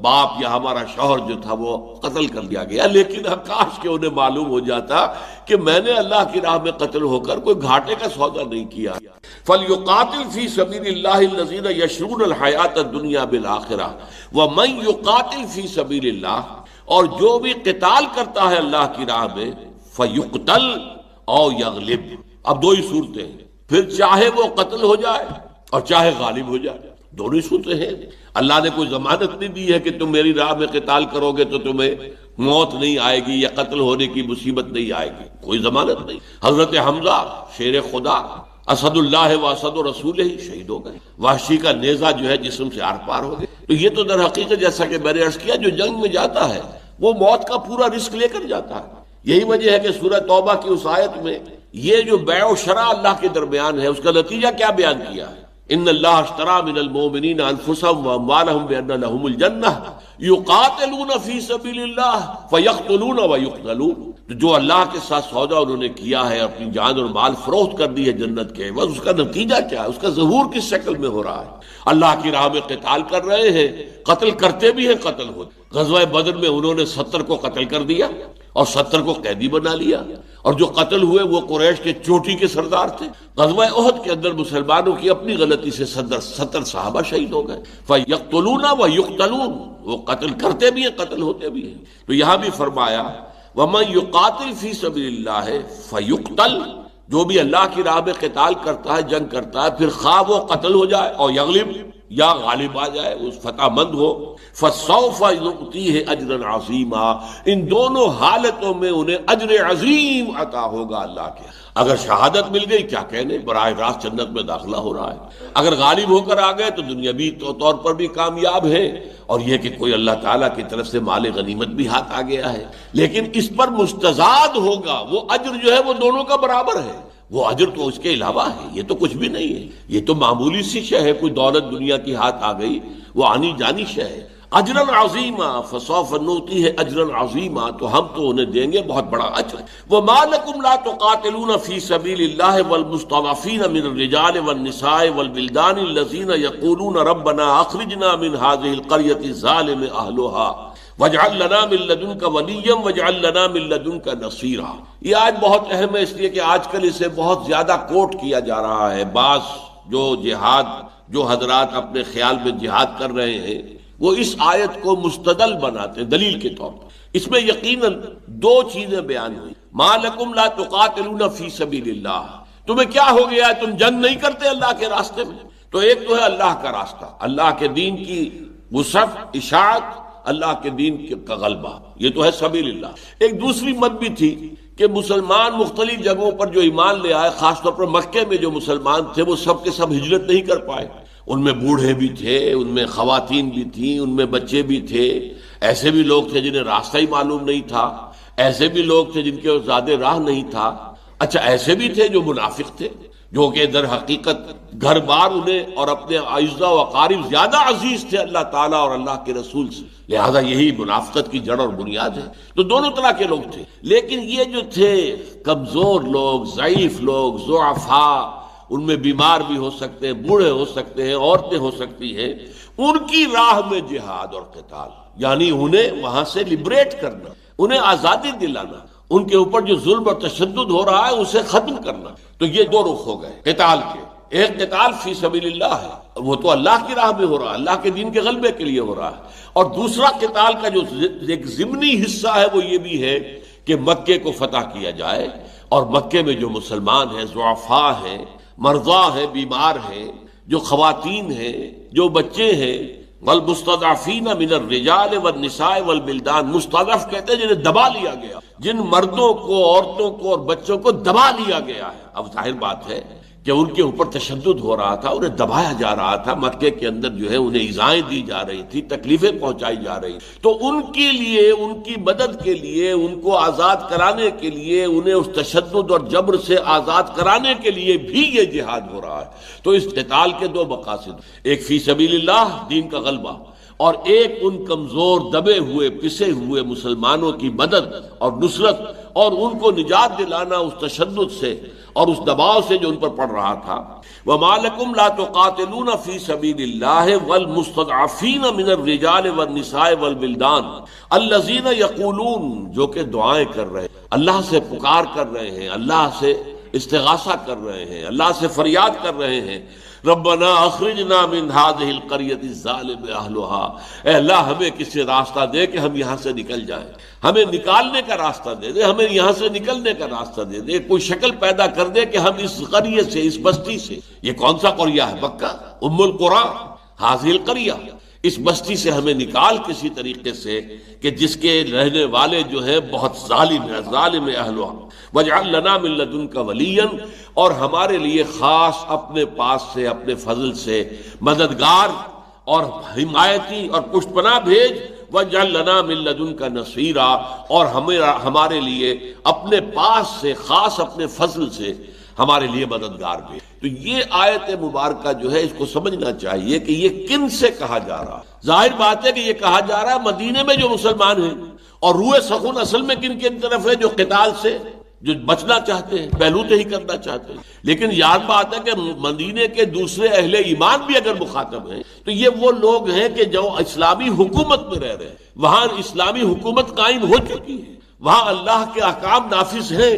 باپ یا ہمارا شوہر جو تھا وہ قتل کر دیا گیا. لیکن کاش کہ انہیں معلوم ہو جاتا کہ میں نے اللہ کی راہ میں قتل ہو کر کوئی گھاٹے کا سودا نہیں کیا. فَلْيُقَاتِلْ فِي سَبِيلِ اللَّهِ الَّذِينَ يَشْرُونَ الْحَيَاةَ الدُّنْيَا بِالْآخِرَةِ وَمَنْ يُقَاتِلْ فِي سَبِيلِ اللَّهِ اور جو بھی قتال کرتا ہے اللہ کی راہ میں فَيُقْتَلْ أَوْ يَغْلِبْ. اب دو ہی صورتیں ہیں, پھر چاہے وہ قتل ہو جائے اور چاہے غالب ہو جائے, دونوں صورتیں ہیں. اللہ نے کوئی ضمانت نہیں دی ہے کہ تم میری راہ میں قتال کرو گے تو تمہیں موت نہیں آئے گی یا قتل ہونے کی مصیبت نہیں آئے گی, کوئی ضمانت نہیں. حضرت حمزہ شیر خدا اسد اللہ و اسد رسول ہی شہید ہو گئے, وحشی کا نیزہ جو ہے جسم سے آر پار ہو گئے. تو یہ تو در حقیقت جیسا کہ میں نے عرض کیا جو جنگ میں جاتا ہے وہ موت کا پورا رسک لے کر جاتا ہے. یہی وجہ ہے کہ سورہ توبہ کی اس آیت میں یہ جو بیع و شراء اللہ کے درمیان ہے اس کا نتیجہ کیا بیان کیا ہے. ان اللہ اشترى من المؤمنین انفسهم واموالهم بان لهم الجنہ یقاتلون فی سبیل اللہ فیقتلون ویقتلون. تو جو اللہ کے ساتھ سودا انہوں نے کیا ہے, اپنی جان اور مال فروخت کر دی ہے جنت کے, بس اس کا نتیجہ کیا ہے, اس کا ظہور کس شکل میں ہو رہا ہے. اللہ کی راہ میں قتال کر رہے ہیں, قتل کرتے بھی ہیں, قتل ہوتے. غزوہ بدر میں انہوں نے 70 کو قتل کر دیا اور 70 کو قیدی بنا لیا, اور جو قتل ہوئے وہ قریش کے چوٹی کے سردار تھے. غزوہ احد کے اندر مسلمانوں کی اپنی غلطی سے 70 صحابہ شہید ہو گئے. فَيَقْتُلُونَ وَيُقْتَلُونَ, وہ قتل کرتے بھی ہیں, قتل ہوتے بھی ہیں. تو یہاں بھی فرمایا وَمَن يُقَاتِلْ فِي سَبِيلِ اللَّهِ فَيُقْتَلْ, جو بھی اللہ کی راہ میں قتال کرتا ہے, جنگ کرتا ہے, پھر خواہ وہ قتل ہو جائے اور یغلب یا غالب آ جائے, اس فتح مند ہو, فَسَوْفَ يُؤْتِيهِ أَجْرًا عَظِيمًا, ان دونوں حالتوں میں انہیں اجر عظیم عطا ہوگا اللہ کے. اگر شہادت مل گئی کیا کہنے, براہ راست جنت میں داخلہ ہو رہا ہے. اگر غالب ہو کر آ گئے تو دنیاوی طور پر بھی کامیاب ہے, اور یہ کہ کوئی اللہ تعالیٰ کی طرف سے مال غنیمت بھی ہاتھ آ گیا ہے. لیکن اس پر مستزاد ہوگا وہ اجر جو ہے وہ دونوں کا برابر ہے. وہ اجر تو اس کے علاوہ ہے, یہ تو کچھ بھی نہیں ہے, یہ تو معمولی سی شے ہے. کوئی دولت دنیا کی ہاتھ آ گئی وہ آنی جانی شے ہے. اجرن عظیما فسوف نؤتیہ اجرن عظیما, تو ہم تو انہیں دیں گے بہت بڑا اجر. وما لکم لا تقاتلون فی سبیل اللہ والمستضعفین من الرجال والنساء والبلدان الذین یقولون ربنا اخرجنا من هذه القرية الظالم اہلها وَاجْعَلْ لَنَا مِن لَّدُنْكَ وَلِيًّا وَاجْعَلْ لَنَا مِن لَّدُنْكَ نَصِيرًا. یہ آج بہت اہم ہے اس لیے کہ آج کل اسے بہت زیادہ کوٹ کیا جا رہا ہے. بعض جو جہاد جو حضرات اپنے خیال میں جہاد کر رہے ہیں وہ اس آیت کو مستدل بناتے ہیں دلیل کے طور پر. اس میں یقیناً دو چیزیں بیان ہوئی. مَا لَكُمْ لَا تُقَاتِلُونَ فِي سَبِيلِ اللَّهِ, تمہیں کیا ہو گیا ہے, تم جنگ نہیں کرتے اللہ کے راستے میں. تو ایک تو ہے اللہ کا راستہ, اللہ کے دین کی وسعت, اشاعت, اللہ کے دین کا غلبہ, یہ تو ہے سبیل اللہ. ایک دوسری مت بھی تھی کہ مسلمان مختلف جگہوں پر جو ایمان لے آئے, خاص طور پر مکے میں جو مسلمان تھے وہ سب کے سب ہجرت نہیں کر پائے. ان میں بوڑھے بھی تھے, ان میں خواتین بھی تھیں, ان میں بچے بھی تھے, ایسے بھی لوگ تھے جنہیں راستہ ہی معلوم نہیں تھا, ایسے بھی لوگ تھے جن کے زیادہ راہ نہیں تھا. اچھا ایسے بھی تھے جو منافق تھے, جو کہ در حقیقت گھر بار انہیں اور اپنے اعزاء و اقارب زیادہ عزیز تھے اللہ تعالیٰ اور اللہ کے رسول سے, لہذا یہی منافقت کی جڑ اور بنیاد ہے. تو دونوں طرح کے لوگ تھے. لیکن یہ جو تھے کمزور لوگ, ضعیف لوگ, ضعفاء, ان میں بیمار بھی ہو سکتے ہیں, بوڑھے ہو سکتے ہیں, عورتیں ہو سکتی ہیں, ان کی راہ میں جہاد اور قتال, یعنی انہیں وہاں سے لبریٹ کرنا, انہیں آزادی دلانا, ان کے اوپر جو ظلم اور تشدد ہو رہا ہے اسے ختم کرنا. تو یہ دو رخ ہو گئے قتال کے. ایک قتال فی سبیل اللہ ہے, وہ تو اللہ کی راہ میں ہو رہا ہے, اللہ کے دین کے غلبے کے لیے ہو رہا ہے. اور دوسرا قتال کا جو ایک ضمنی حصہ ہے وہ یہ بھی ہے کہ مکے کو فتح کیا جائے, اور مکے میں جو مسلمان ہیں, ضعفاء ہیں, مرضا ہیں, بیمار ہیں, جو خواتین ہیں, جو بچے ہیں, والمستضعفین من الرجال والنساء والبلدان, مستضعف کہتے ہیں جنہیں دبا لیا گیا, جن مردوں کو, عورتوں کو اور بچوں کو دبا لیا گیا ہے. اب ظاہر بات ہے کہ ان کے اوپر تشدد ہو رہا تھا، انہیں دبایا جا رہا تھا، مکے کے اندر جو ہے انہیں ایذائیں دی جا رہی تھی، تکلیفیں پہنچائی جا رہی، تو ان کے لیے، ان کی مدد کے لیے، ان کو آزاد کرانے کے لیے، انہیں اس تشدد اور جبر سے آزاد کرانے کے لیے بھی یہ جہاد ہو رہا ہے۔ تو اس قتال کے دو مقاصد، ایک فی سبیل اللہ دین کا غلبہ، اور ایک ان کمزور دبے ہوئے پسے ہوئے مسلمانوں کی مدد اور نصرت، اور ان کو نجات دلانا اس تشدد سے اور اس دباؤ سے جو ان پر پڑ رہا تھا۔ وَمَا لَكُمْ لَا تُقَاتِلُونَ فِي سَبِيلِ اللَّهِ وَالْمُسْتَضْعَفِينَ مِنَ الرِّجَالِ وَالنِّسَاءِ وَالْوِلْدَانِ الَّذِينَ يَقُولُونَ، جو کہ دعائیں کر رہے ہیں، اللہ سے پکار کر رہے ہیں، اللہ سے استغاثہ کر رہے ہیں، اللہ سے فریاد کر رہے ہیں، ربنا اخرجنا من هذه القرية الظالم اهلها، اے اللہ ہمیں کسی راستہ دے کہ ہم یہاں سے نکل جائیں، ہمیں نکالنے کا راستہ دے دے، ہمیں یہاں سے نکلنے کا راستہ دے دے، کوئی شکل پیدا کر دے کہ ہم اس قریے سے، اس بستی سے، یہ کون سا قریہ ہے؟ مکہ، ام القری، هذه القرية، اس بستی سے ہمیں نکال کسی طریقے سے کہ جس کے رہنے والے جو ہیں بہت ظالم ہیں، ظالم اہلها، واجعل لنا من لدنک ولیا، اور ہمارے لیے خاص اپنے پاس سے، اپنے فضل سے مددگار اور حمایتی اور پشت پناہ بھیج، واجعل لنا من لدنک نصیرا، اور ہمارے لیے اپنے پاس سے، خاص اپنے فضل سے ہمارے لیے مددگار بھی۔ تو یہ آیت مبارکہ جو ہے اس کو سمجھنا چاہیے کہ یہ کن سے کہا جا رہا ہے۔ ظاہر بات ہے کہ یہ کہا جا رہا ہے مدینے میں جو مسلمان ہیں، اور روئے سخن اصل میں کن کی طرف ہے؟ جو قتال سے جو بچنا چاہتے ہیں، بہلوتے ہی کرنا چاہتے ہیں۔ لیکن یاد بات ہے کہ مدینے کے دوسرے اہل ایمان بھی اگر مخاطب ہیں تو یہ وہ لوگ ہیں کہ جو اسلامی حکومت میں رہ رہے ہیں، وہاں اسلامی حکومت قائم ہو چکی ہے، وہاں اللہ کے احکام نافذ ہیں۔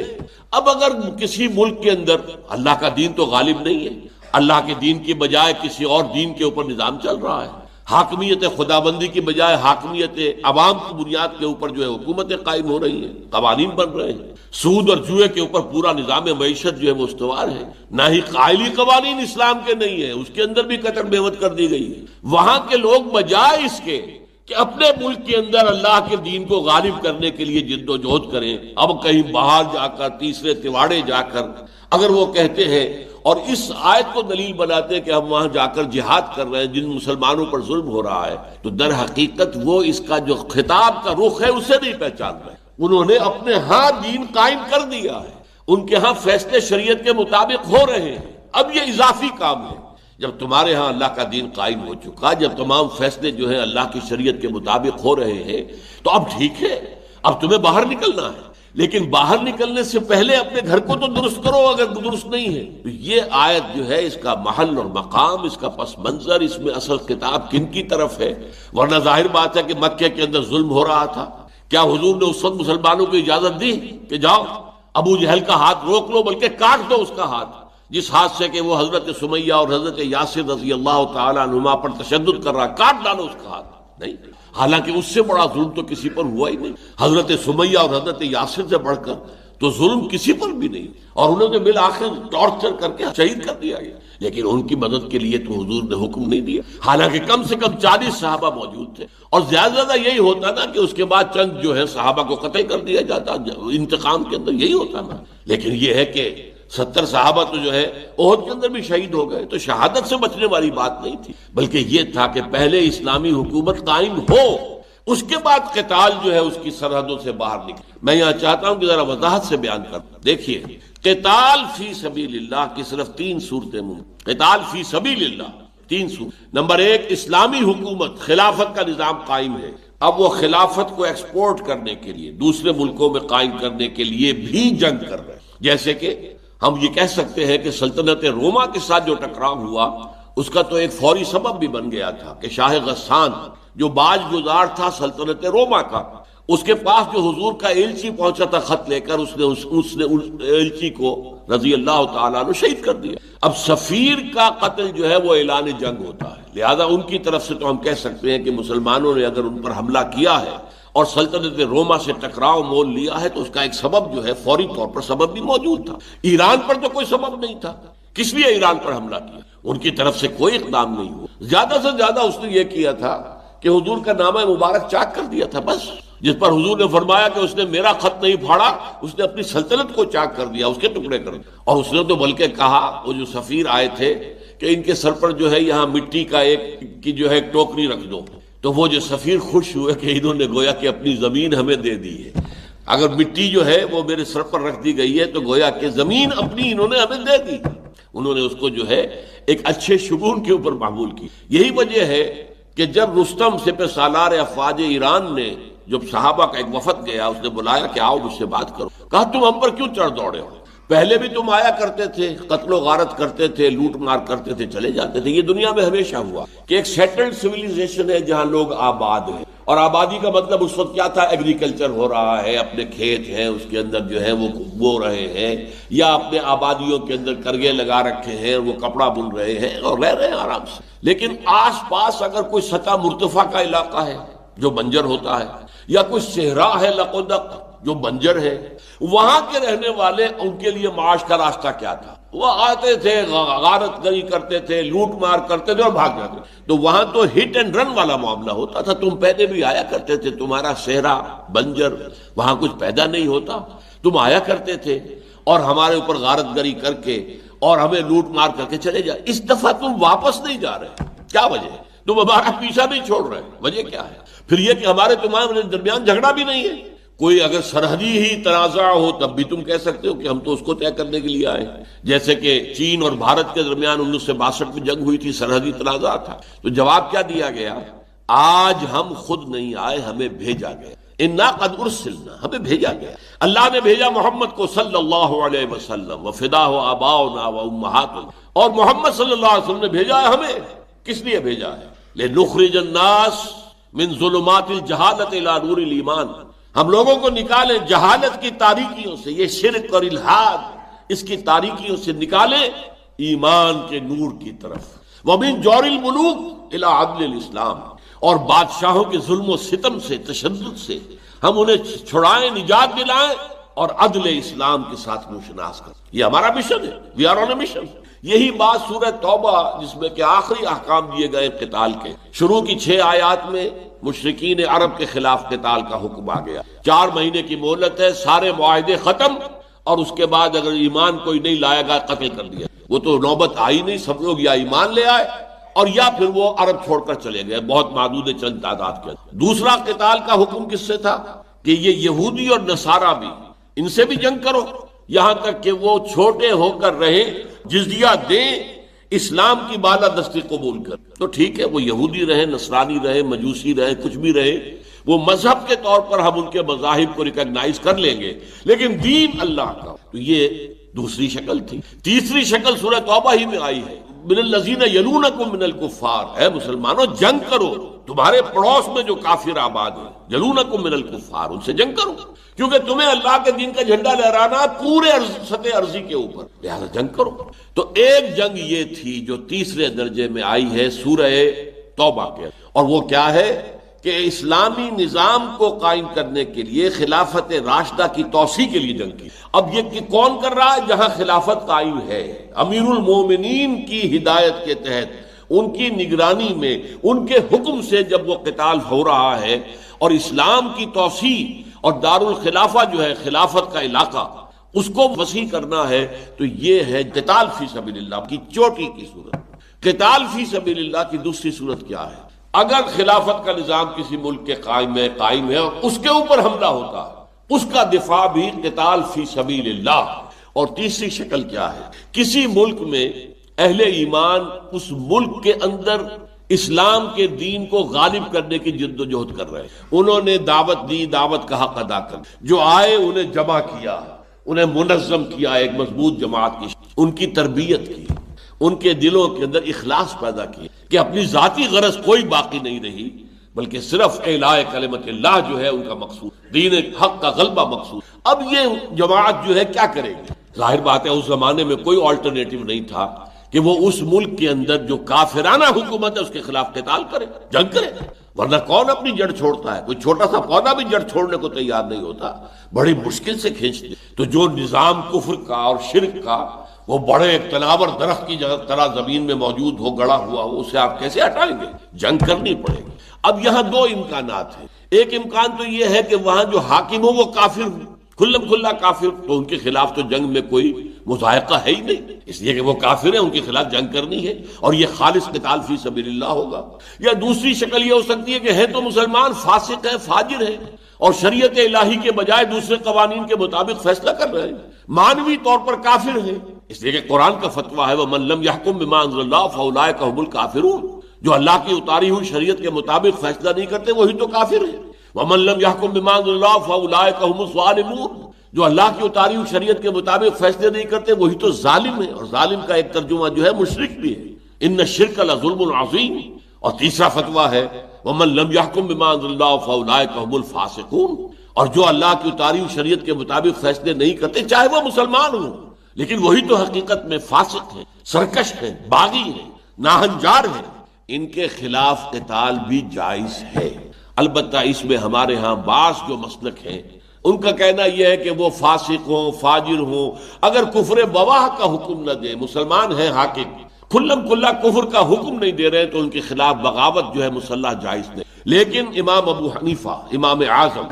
اب اگر کسی ملک کے اندر اللہ کا دین تو غالب نہیں ہے، اللہ کے دین کی بجائے کسی اور دین کے اوپر نظام چل رہا ہے، حاکمیت خدابندی کی بجائے حاکمیت عوام کی بنیاد کے اوپر جو ہے حکومتیں قائم ہو رہی ہیں، قوانین بن رہے ہیں، سود اور جوئے کے اوپر پورا نظام معیشت جو ہے وہ استوار ہے، نہ ہی قائلی قوانین اسلام کے نہیں ہیں، اس کے اندر بھی قطر بہوت کر دی گئی ہے۔ وہاں کے لوگ بجائے اس کے کہ اپنے ملک کے اندر اللہ کے دین کو غالب کرنے کے لیے جد و جہد کریں، اب کہیں باہر جا کر، تیسرے تواڑے جا کر اگر وہ کہتے ہیں اور اس آیت کو دلیل بناتے ہیں کہ ہم وہاں جا کر جہاد کر رہے ہیں جن مسلمانوں پر ظلم ہو رہا ہے، تو در حقیقت وہ اس کا جو خطاب کا رخ ہے اسے نہیں پہچان رہے۔ انہوں نے اپنے ہاں دین قائم کر دیا ہے، ان کے ہاں فیصلے شریعت کے مطابق ہو رہے ہیں، اب یہ اضافی کام ہے۔ جب تمہارے ہاں اللہ کا دین قائم ہو چکا، جب تمام فیصلے جو ہیں اللہ کی شریعت کے مطابق ہو رہے ہیں، تو اب ٹھیک ہے، اب تمہیں باہر نکلنا ہے، لیکن باہر نکلنے سے پہلے اپنے گھر کو تو درست کرو اگر درست نہیں ہے۔ تو یہ آیت جو ہے اس کا محل اور مقام، اس کا پس منظر، اس میں اصل خطاب کن کی طرف ہے؟ ورنہ ظاہر بات ہے کہ مکے کے اندر ظلم ہو رہا تھا، کیا حضور نے اس وقت مسلمانوں کو اجازت دی کہ جاؤ ابو جہل کا ہاتھ روک لو، بلکہ کاٹ دو اس کا ہاتھ، جس ہاتھ سے کہ وہ حضرت سمیہ اور حضرت یاسر رضی اللہ تعالیٰ عنہما پر تشدد کر رہا، کاٹ ڈالو اس کا ہاتھ؟ نہیں، حالانکہ اس سے بڑا ظلم تو کسی پر ہوا ہی نہیں، حضرت سمیہ اور حضرت یاسر سے بڑھ کر تو ظلم کسی پر بھی نہیں، اور انہوں نے بالآخر ٹارچر کر کے شہید کر دیا گیا، لیکن ان کی مدد کے لیے تو حضور نے حکم نہیں دیا، حالانکہ کم سے کم 40 صحابہ موجود تھے، اور زیادہ یہی ہوتا نا کہ اس کے بعد چند جو ہے صحابہ کو قتل کر دیا جاتا، انتقام کے اندر یہی ہوتا نا۔ لیکن یہ ہے کہ 70 صحابہ تو جو ہے احد کے اندر بھی شہید ہو گئے، تو شہادت سے بچنے والی بات نہیں تھی، بلکہ یہ تھا کہ پہلے اسلامی حکومت قائم ہو، اس کے بعد قتال جو ہے اس کی سرحدوں سے باہر نکلے۔ میں یہاں چاہتا ہوں کہ ذرا وضاحت سے بیان کروں۔ دیکھیے، قتال فی سبیل اللہ کی صرف 3 صورتیں ممکن، قتال فی سبیل اللہ 3 صورت۔ نمبر 1، اسلامی حکومت، خلافت کا نظام قائم ہے، اب وہ خلافت کو ایکسپورٹ کرنے کے لیے، دوسرے ملکوں میں قائم کرنے کے لیے بھی جنگ کر رہے ہیں۔ جیسے کہ ہم یہ کہہ سکتے ہیں کہ سلطنت روما کے ساتھ جو ٹکراؤ ہوا اس کا تو ایک فوری سبب بھی بن گیا تھا کہ شاہ غسان جو باج گزار تھا سلطنت روما کا، اس کے پاس جو حضور کا ایلچی پہنچا تھا خط لے کر، اس نے ایلچی کو رضی اللہ تعالیٰ عنہ شہید کر دیا۔ اب سفیر کا قتل جو ہے وہ اعلان جنگ ہوتا ہے، لہذا ان کی طرف سے تو ہم کہہ سکتے ہیں کہ مسلمانوں نے اگر ان پر حملہ کیا ہے اور سلطنت روما سے ٹکراؤ مول لیا ہے تو اس کا ایک سبب جو ہے فوری طور پر سبب بھی موجود تھا۔ ایران پر تو کوئی سبب نہیں تھا، کس لیے ایران پر حملہ کیا؟ ان کی طرف سے کوئی اقدام نہیں ہوا، زیادہ سے زیادہ اس نے یہ کیا تھا کہ حضور کا نامہ مبارک چاک کر دیا تھا، بس جس پر حضور نے فرمایا کہ اس نے میرا خط نہیں پھاڑا، اس نے اپنی سلطنت کو چاک کر دیا، اس کے ٹکڑے کر دیا۔ اور اس نے تو بلکہ کہا، وہ جو سفیر آئے تھے، کہ ان کے سر پر جو ہے یہاں مٹی کا ایک ٹوکری رکھ دو۔ تو وہ جو سفیر خوش ہوئے کہ انہوں نے گویا کہ اپنی زمین ہمیں دے دی ہے، اگر مٹی جو ہے وہ میرے سر پر رکھ دی گئی ہے تو گویا کہ زمین اپنی انہوں نے ہمیں دے دی۔ انہوں نے اس کو جو ہے ایک اچھے شگون کے اوپر معمول کی۔ یہی وجہ ہے کہ جب رستم سپہ سالار افواج ایران نے، جب صحابہ کا ایک وفد گیا، اس نے بلایا کہ آؤ مجھ سے بات کرو، کہا تم ہم پر کیوں چڑھ دوڑے ہو؟ پہلے بھی تم آیا کرتے تھے، قتل و غارت کرتے تھے، لوٹ مار کرتے تھے، چلے جاتے تھے۔ یہ دنیا میں ہمیشہ ہوا کہ ایک سیٹلڈ سویلائزیشن ہے جہاں لوگ آباد ہیں، اور آبادی کا مطلب اس وقت کیا تھا؟ ایگریکلچر ہو رہا ہے، اپنے کھیت ہیں اس کے اندر جو ہے وہ بو رہے ہیں، یا اپنے آبادیوں کے اندر کرگے لگا رکھے ہیں، وہ کپڑا بن رہے ہیں اور رہ رہے ہیں آرام سے۔ لیکن آس پاس اگر کوئی سطح مرتفع کا علاقہ ہے جو بنجر ہوتا ہے، یا کوئی صحرا ہے لقدق جو بنجر ہے، وہاں کے رہنے والے، ان کے لیے معاش کا راستہ کیا تھا؟ وہ آتے تھے، غارت گری کرتے تھے، لوٹ مار کرتے تھے اور بھاگ جاتے تھے۔ تو وہاں تو ہٹ اینڈ رن والا معاملہ ہوتا تھا۔ تم پہلے بھی آیا کرتے تھے، تمہارا صحرا بنجر، وہاں کچھ پیدا نہیں ہوتا، تم آیا کرتے تھے اور ہمارے اوپر غارت گری کر کے اور ہمیں لوٹ مار کر کے چلے جائے۔ اس دفعہ تم واپس نہیں جا رہے، کیا وجہ ہے؟ تم ہمارا پیچھا نہیں چھوڑ رہے، وجہ کیا ہے؟ پھر یہ کہ ہمارے تمہارے درمیان جھگڑا بھی نہیں ہے، کوئی اگر سرحدی ہی تنازع ہو تب بھی تم کہہ سکتے ہو کہ ہم تو اس کو طے کرنے کے لیے آئے ہیں، جیسے کہ چین اور بھارت کے درمیان 1962 میں جنگ ہوئی تھی، سرحدی تنازع تھا۔ تو جواب کیا دیا گیا؟ آج ہم خود نہیں آئے، ہمیں بھیجا گیا۔ انا قد ارسلنا، ہمیں بھیجا گیا۔ اللہ نے بھیجا محمد کو صلی اللہ علیہ وسلم، وفداہ آباؤنا و امہاتنا، اور محمد صلی اللہ علیہ وسلم نے بھیجا ہے ہمیں۔ کس لیے بھیجا ہے؟ لنخرج الناس من ظلمات الجہالۃ الی نور الایمان، ہم لوگوں کو نکالیں جہالت کی تاریکیوں سے، یہ شرک اور الحاد، اس کی تاریکیوں سے نکالیں ایمان کے نور کی طرف۔ ومن جور الملوک الی عدل الاسلام، اور بادشاہوں کے ظلم و ستم سے، تشدد سے ہم انہیں چھڑائیں، نجات دلائیں اور عدل اسلام کے ساتھ منشناس کریں۔ یہ ہمارا مشن ہے، we are on a mission. یہی بات سورہ توبہ، جس میں کہ آخری احکام دیے گئے قتال کے، شروع کی 6 آیات میں مشرکین عرب کے خلاف قتال کا حکم آ گیا۔ 4 مہینے کی مہلت ہے، سارے معاہدے ختم، اور اس کے بعد اگر ایمان کوئی نہیں لائے گا قتل کر دیا۔ وہ تو نوبت آئی نہیں، سب لوگ یا ایمان لے آئے اور یا پھر وہ عرب چھوڑ کر چلے گئے، بہت محدود چند تعداد کے۔ دوسرا قتال کا حکم کس سے تھا؟ کہ یہ یہودی اور نصارہ بھی، ان سے بھی جنگ کرو، یہاں تک کہ وہ چھوٹے ہو کر رہے، جزیہ دیں، اسلام کی بالادستی قبول کر۔ تو ٹھیک ہے، وہ یہودی رہے، نصرانی رہے، مجوسی رہے، کچھ بھی رہے، وہ مذہب کے طور پر ہم ان کے مذاہب کو ریکگنائز کر لیں گے، لیکن دین اللہ کا۔ تو یہ دوسری شکل تھی۔ تیسری شکل سورہ توبہ ہی میں آئی ہے، من الذین یلونکم من الکفار، اے مسلمانوں جنگ کرو، تمہارے پڑوس میں جو کافر آباد ہیں، یلونکم من الکفار، ان سے جنگ کرو، کیونکہ تمہیں اللہ کے دین کا جھنڈا لہرانا پورے سطح ارضی کے اوپر، لہذا جنگ کرو۔ تو ایک جنگ یہ تھی جو تیسرے درجے میں آئی ہے سورہ توبہ کے، اور وہ کیا ہے کہ اسلامی نظام کو قائم کرنے کے لیے خلافت راشدہ کی توسیع کے لیے جنگ کی۔ اب یہ کہ کون کر رہا ہے؟ جہاں خلافت قائم ہے، امیر المومنین کی ہدایت کے تحت، ان کی نگرانی میں، ان کے حکم سے جب وہ قتال ہو رہا ہے، اور اسلام کی توسیع اور دارالخلافہ جو ہے خلافت کا علاقہ، اس کو وسیع کرنا ہے، تو یہ ہے قتال فی سبیل اللہ کی چوٹی کی صورت۔ قتال فی سبیل اللہ کی دوسری صورت کیا ہے؟ اگر خلافت کا نظام کسی ملک کے قائم ہے اور اس کے اوپر حملہ ہوتا ہے، اس کا دفاع بھی قتال فی سبیل اللہ۔ اور تیسری شکل کیا ہے؟ کسی ملک میں اہل ایمان اس ملک کے اندر اسلام کے دین کو غالب کرنے کی جد و جہد کر رہے ہیں، انہوں نے دعوت دی، دعوت کا حق ادا کر، جو آئے انہیں جمع کیا، انہیں منظم کیا، ایک مضبوط جماعت کی، ان کی تربیت کی، ان کے دلوں کے اندر اخلاص پیدا کیا کہ اپنی ذاتی غرض کوئی باقی نہیں رہی، بلکہ صرف اعلاء کلمت اللہ جو ہے ان کا مقصود، دین حق کا غلبہ مقصود۔ اب یہ جماعت جو ہے کیا کرے گی؟ ظاہر بات ہے اس زمانے میں کوئی آلٹرنیٹو نہیں تھا کہ وہ اس ملک کے اندر جو کافرانہ حکومت ہے اس کے خلاف قتال کرے، جنگ کرے، ورنہ کون اپنی جڑ چھوڑتا ہے؟ کوئی چھوٹا سا پودا بھی جڑ چھوڑنے کو تیار نہیں ہوتا، بڑی مشکل سے کھینچتے۔ تو جو نظام کفر کا اور شرک کا وہ بڑے ایک تناور درخت کی طرح زمین میں موجود ہو، گڑا ہوا ہو، اسے آپ کیسے ہٹائیں گے؟ جنگ کرنی پڑے گی۔ اب یہاں دو امکانات ہیں. ایک امکان تو یہ ہے کہ وہاں جو حاکم ہو وہ کافر ہو، کھلم کھلا کافر، تو ان کے خلاف تو جنگ میں کوئی مذائقہ ہے ہی نہیں، اس لیے کہ وہ کافر ہیں، ان کے خلاف جنگ کرنی ہے اور یہ خالص قتال فی سبیل اللہ ہوگا. یا دوسری شکل یہ ہو سکتی ہے کہ ہے تو مسلمان، فاسق ہے، فاجر ہے، اور شریعت الہی کے بجائے دوسرے قوانین کے مطابق فیصلہ کر رہے ہیں، مانوی طور پر کافر ہیں، اس لیے کہ قرآن کا فتویٰ ہے وَمَن لَّمْ يَحْكُم بِمَا أَنزَلَ اللَّهُ فَأُولَٰئِكَ هُمُ الْكَافِرُونَ. جو اللہ کی اتاری ہوئی شریعت کے مطابق فیصلہ نہیں کرتے وہی تو کافر ہیں. وَمَن لَّمْ يَحْكُم بِمَا أَنزَلَ اللَّهُ فَأُولَٰئِكَ هُمُ الظَّالِمُونَ. جو اللہ کی اتاری ہوئی شریعت کے مطابق فیصلے نہیں کرتے وہی تو ظالم ہے، اور ظالم کا ایک ترجمہ جو ہے مشرک بھی ہے، ان الشرک لظلم عظیم. اور تیسرا فتویٰ ہے وَمَن لَّمْ يَحْكُم بِمَا أَنزَلَ اللَّهُ فَأُولَٰئِكَ هُمُ الْفَاسِقُونَ. اور جو اللہ کی اتاری ہوئی شریعت کے مطابق فیصلے نہیں کرتے چاہے وہ مسلمان ہوں، لیکن وہی تو حقیقت میں فاسق ہیں، سرکش ہیں، باغی ہیں، ناہنجار ہیں، ان کے خلاف قتال بھی جائز ہے. البتہ اس میں ہمارے ہاں بعض جو مسلک ہیں ان کا کہنا یہ ہے کہ وہ فاسق ہوں، فاجر ہوں، اگر کفر بواہ کا حکم نہ دے، مسلمان ہیں حاکم، کھلم کھلا کفر کا حکم نہیں دے رہے تو ان کے خلاف بغاوت جو ہے مسلح جائز نہیں. لیکن امام ابو حنیفہ امام اعظم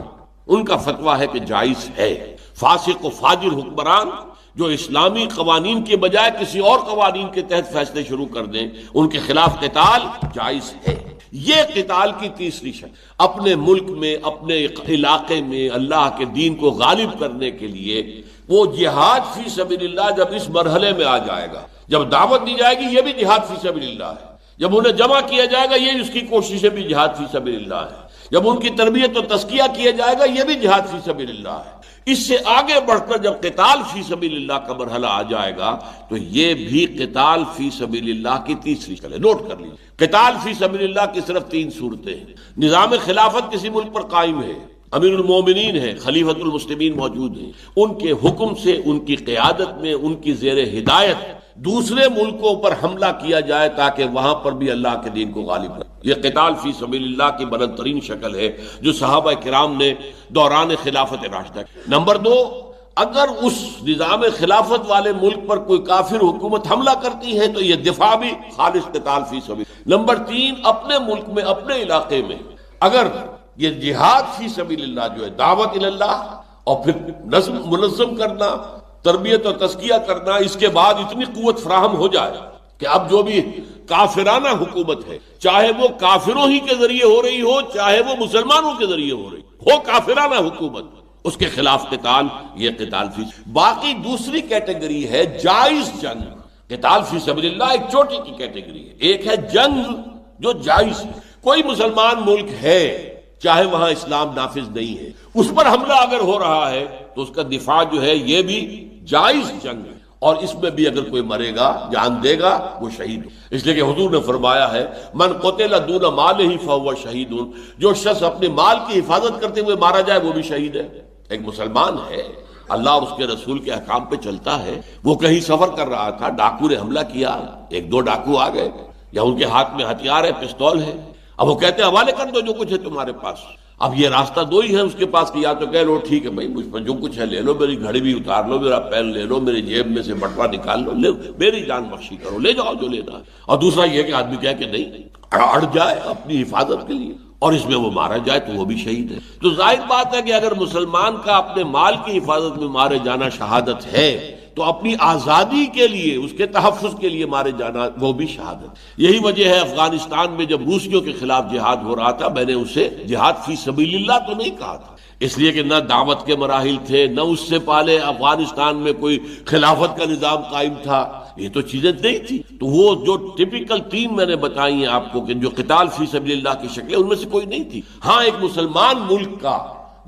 ان کا فتویٰ ہے کہ جائز ہے. فاسق و فاجر حکمران جو اسلامی قوانین کے بجائے کسی اور قوانین کے تحت فیصلے شروع کر دیں ان کے خلاف قتال جائز ہے. یہ قتال کی تیسری شکل، اپنے ملک میں، اپنے علاقے میں اللہ کے دین کو غالب کرنے کے لیے وہ جہاد فی سبیل اللہ جب اس مرحلے میں آ جائے گا، جب دعوت دی جائے گی یہ بھی جہاد فی سبیل اللہ ہے، جب انہیں جمع کیا جائے گا یہ اس کی کوششیں بھی جہاد فی سبیل اللہ ہے، جب ان کی تربیت و تزکیہ کیا جائے گا یہ بھی جہاد فی سبیل اللہ ہے. اس سے آگے بڑھ کر جب قتال فی سبیل اللہ کا مرحلہ آ جائے گا تو یہ بھی قتال فی سبیل اللہ کی تیسری شکل ہے. نوٹ کر لیجیے، قتال فی سبیل اللہ کی صرف 3 صورتیں ہیں. نظام خلافت کسی ملک پر قائم ہے، امیر المومنین ہے، خلیفۃ المسلمین موجود ہیں، ان کے حکم سے، ان کی قیادت میں، ان کی زیر ہدایت دوسرے ملکوں پر حملہ کیا جائے تاکہ وہاں پر بھی اللہ کے دین کو غالب کرے. یہ قتال فی سبیل اللہ کی بلند ترین شکل ہے جو صحابہ کرام نے دوران خلافت راشدہ. نمبر 2، اگر اس نظام خلافت والے ملک پر کوئی کافر حکومت حملہ کرتی ہے تو یہ دفاع بھی خالص قتال فی سبیل. نمبر 3، اپنے ملک میں، اپنے علاقے میں اگر یہ جہاد فی سبیل اللہ جو ہے دعوت اللہ اور پھر منظم کرنا، تربیت اور تزکیہ کرنا، اس کے بعد اتنی قوت فراہم ہو جائے کہ اب جو بھی کافرانہ حکومت ہے چاہے وہ کافروں ہی کے ذریعے ہو رہی ہو چاہے وہ مسلمانوں کے ذریعے ہو رہی ہو، کافرانہ حکومت، اس کے خلاف قتال، یہ قتال فی. باقی دوسری کیٹیگری ہے جائز جنگ. قتال فی سبیل اللہ ایک چھوٹی کی کیٹیگری ہے. ایک ہے جنگ جو جائز ہے، کوئی مسلمان ملک ہے چاہے وہاں اسلام نافذ نہیں ہے، اس پر حملہ اگر ہو رہا ہے تو اس کا دفاع جو ہے یہ بھی جائز جنگ ہے، اور اس میں بھی اگر کوئی مرے گا، جان دے گا، وہ شہید ہو. اس لیے کہ حضور نے فرمایا ہے من قتل دون مالہ فہو شہید، جو شخص اپنے مال کی حفاظت کرتے ہوئے مارا جائے وہ بھی شہید ہے. ایک مسلمان ہے، اللہ اور اس کے رسول کے احکام پہ چلتا ہے، وہ کہیں سفر کر رہا تھا، ڈاکو نے حملہ کیا، 1-2 ڈاکو آ گئے، یا ان کے ہاتھ میں ہتھیار ہے، پستول ہے، اب وہ کہتے ہیں حوالے کر دو جو کچھ ہے تمہارے پاس. اب یہ راستہ 2 ہی ہے اس کے پاس کہ یا تو کہہ لو ٹھیک ہے بھائی مجھ پر جو کچھ ہے لے لو، میری گھڑی بھی اتار لو، میرا پین لے لو، میری جیب میں سے بٹوا نکال لو، لے میری جان بخشی کرو، لے جاؤ جو لینا ہے. اور دوسرا یہ کہ آدمی کہہ کہ نہیں، اڑ جائے اپنی حفاظت کے لیے اور اس میں وہ مارا جائے تو وہ بھی شہید ہے. تو ظاہر بات ہے کہ اگر مسلمان کا اپنے مال کی حفاظت میں مارے جانا شہادت ہے تو اپنی آزادی کے لیے، اس کے تحفظ کے لیے مارے جانا وہ بھی شہادت. یہی وجہ ہے افغانستان میں جب روسیوں کے خلاف جہاد ہو رہا تھا میں نے اسے جہاد فی سبیل اللہ تو نہیں کہا تھا، اس لیے کہ نہ دعوت کے مراحل تھے، نہ اس سے پہلے افغانستان میں کوئی خلافت کا نظام قائم تھا، یہ تو چیزیں نہیں تھی. تو وہ جو ٹپیکل 3 میں نے بتائی ہیں آپ کو کہ جو قتال فی سبیل اللہ کی شکلیں، ان میں سے کوئی نہیں تھی. ہاں ایک مسلمان ملک کا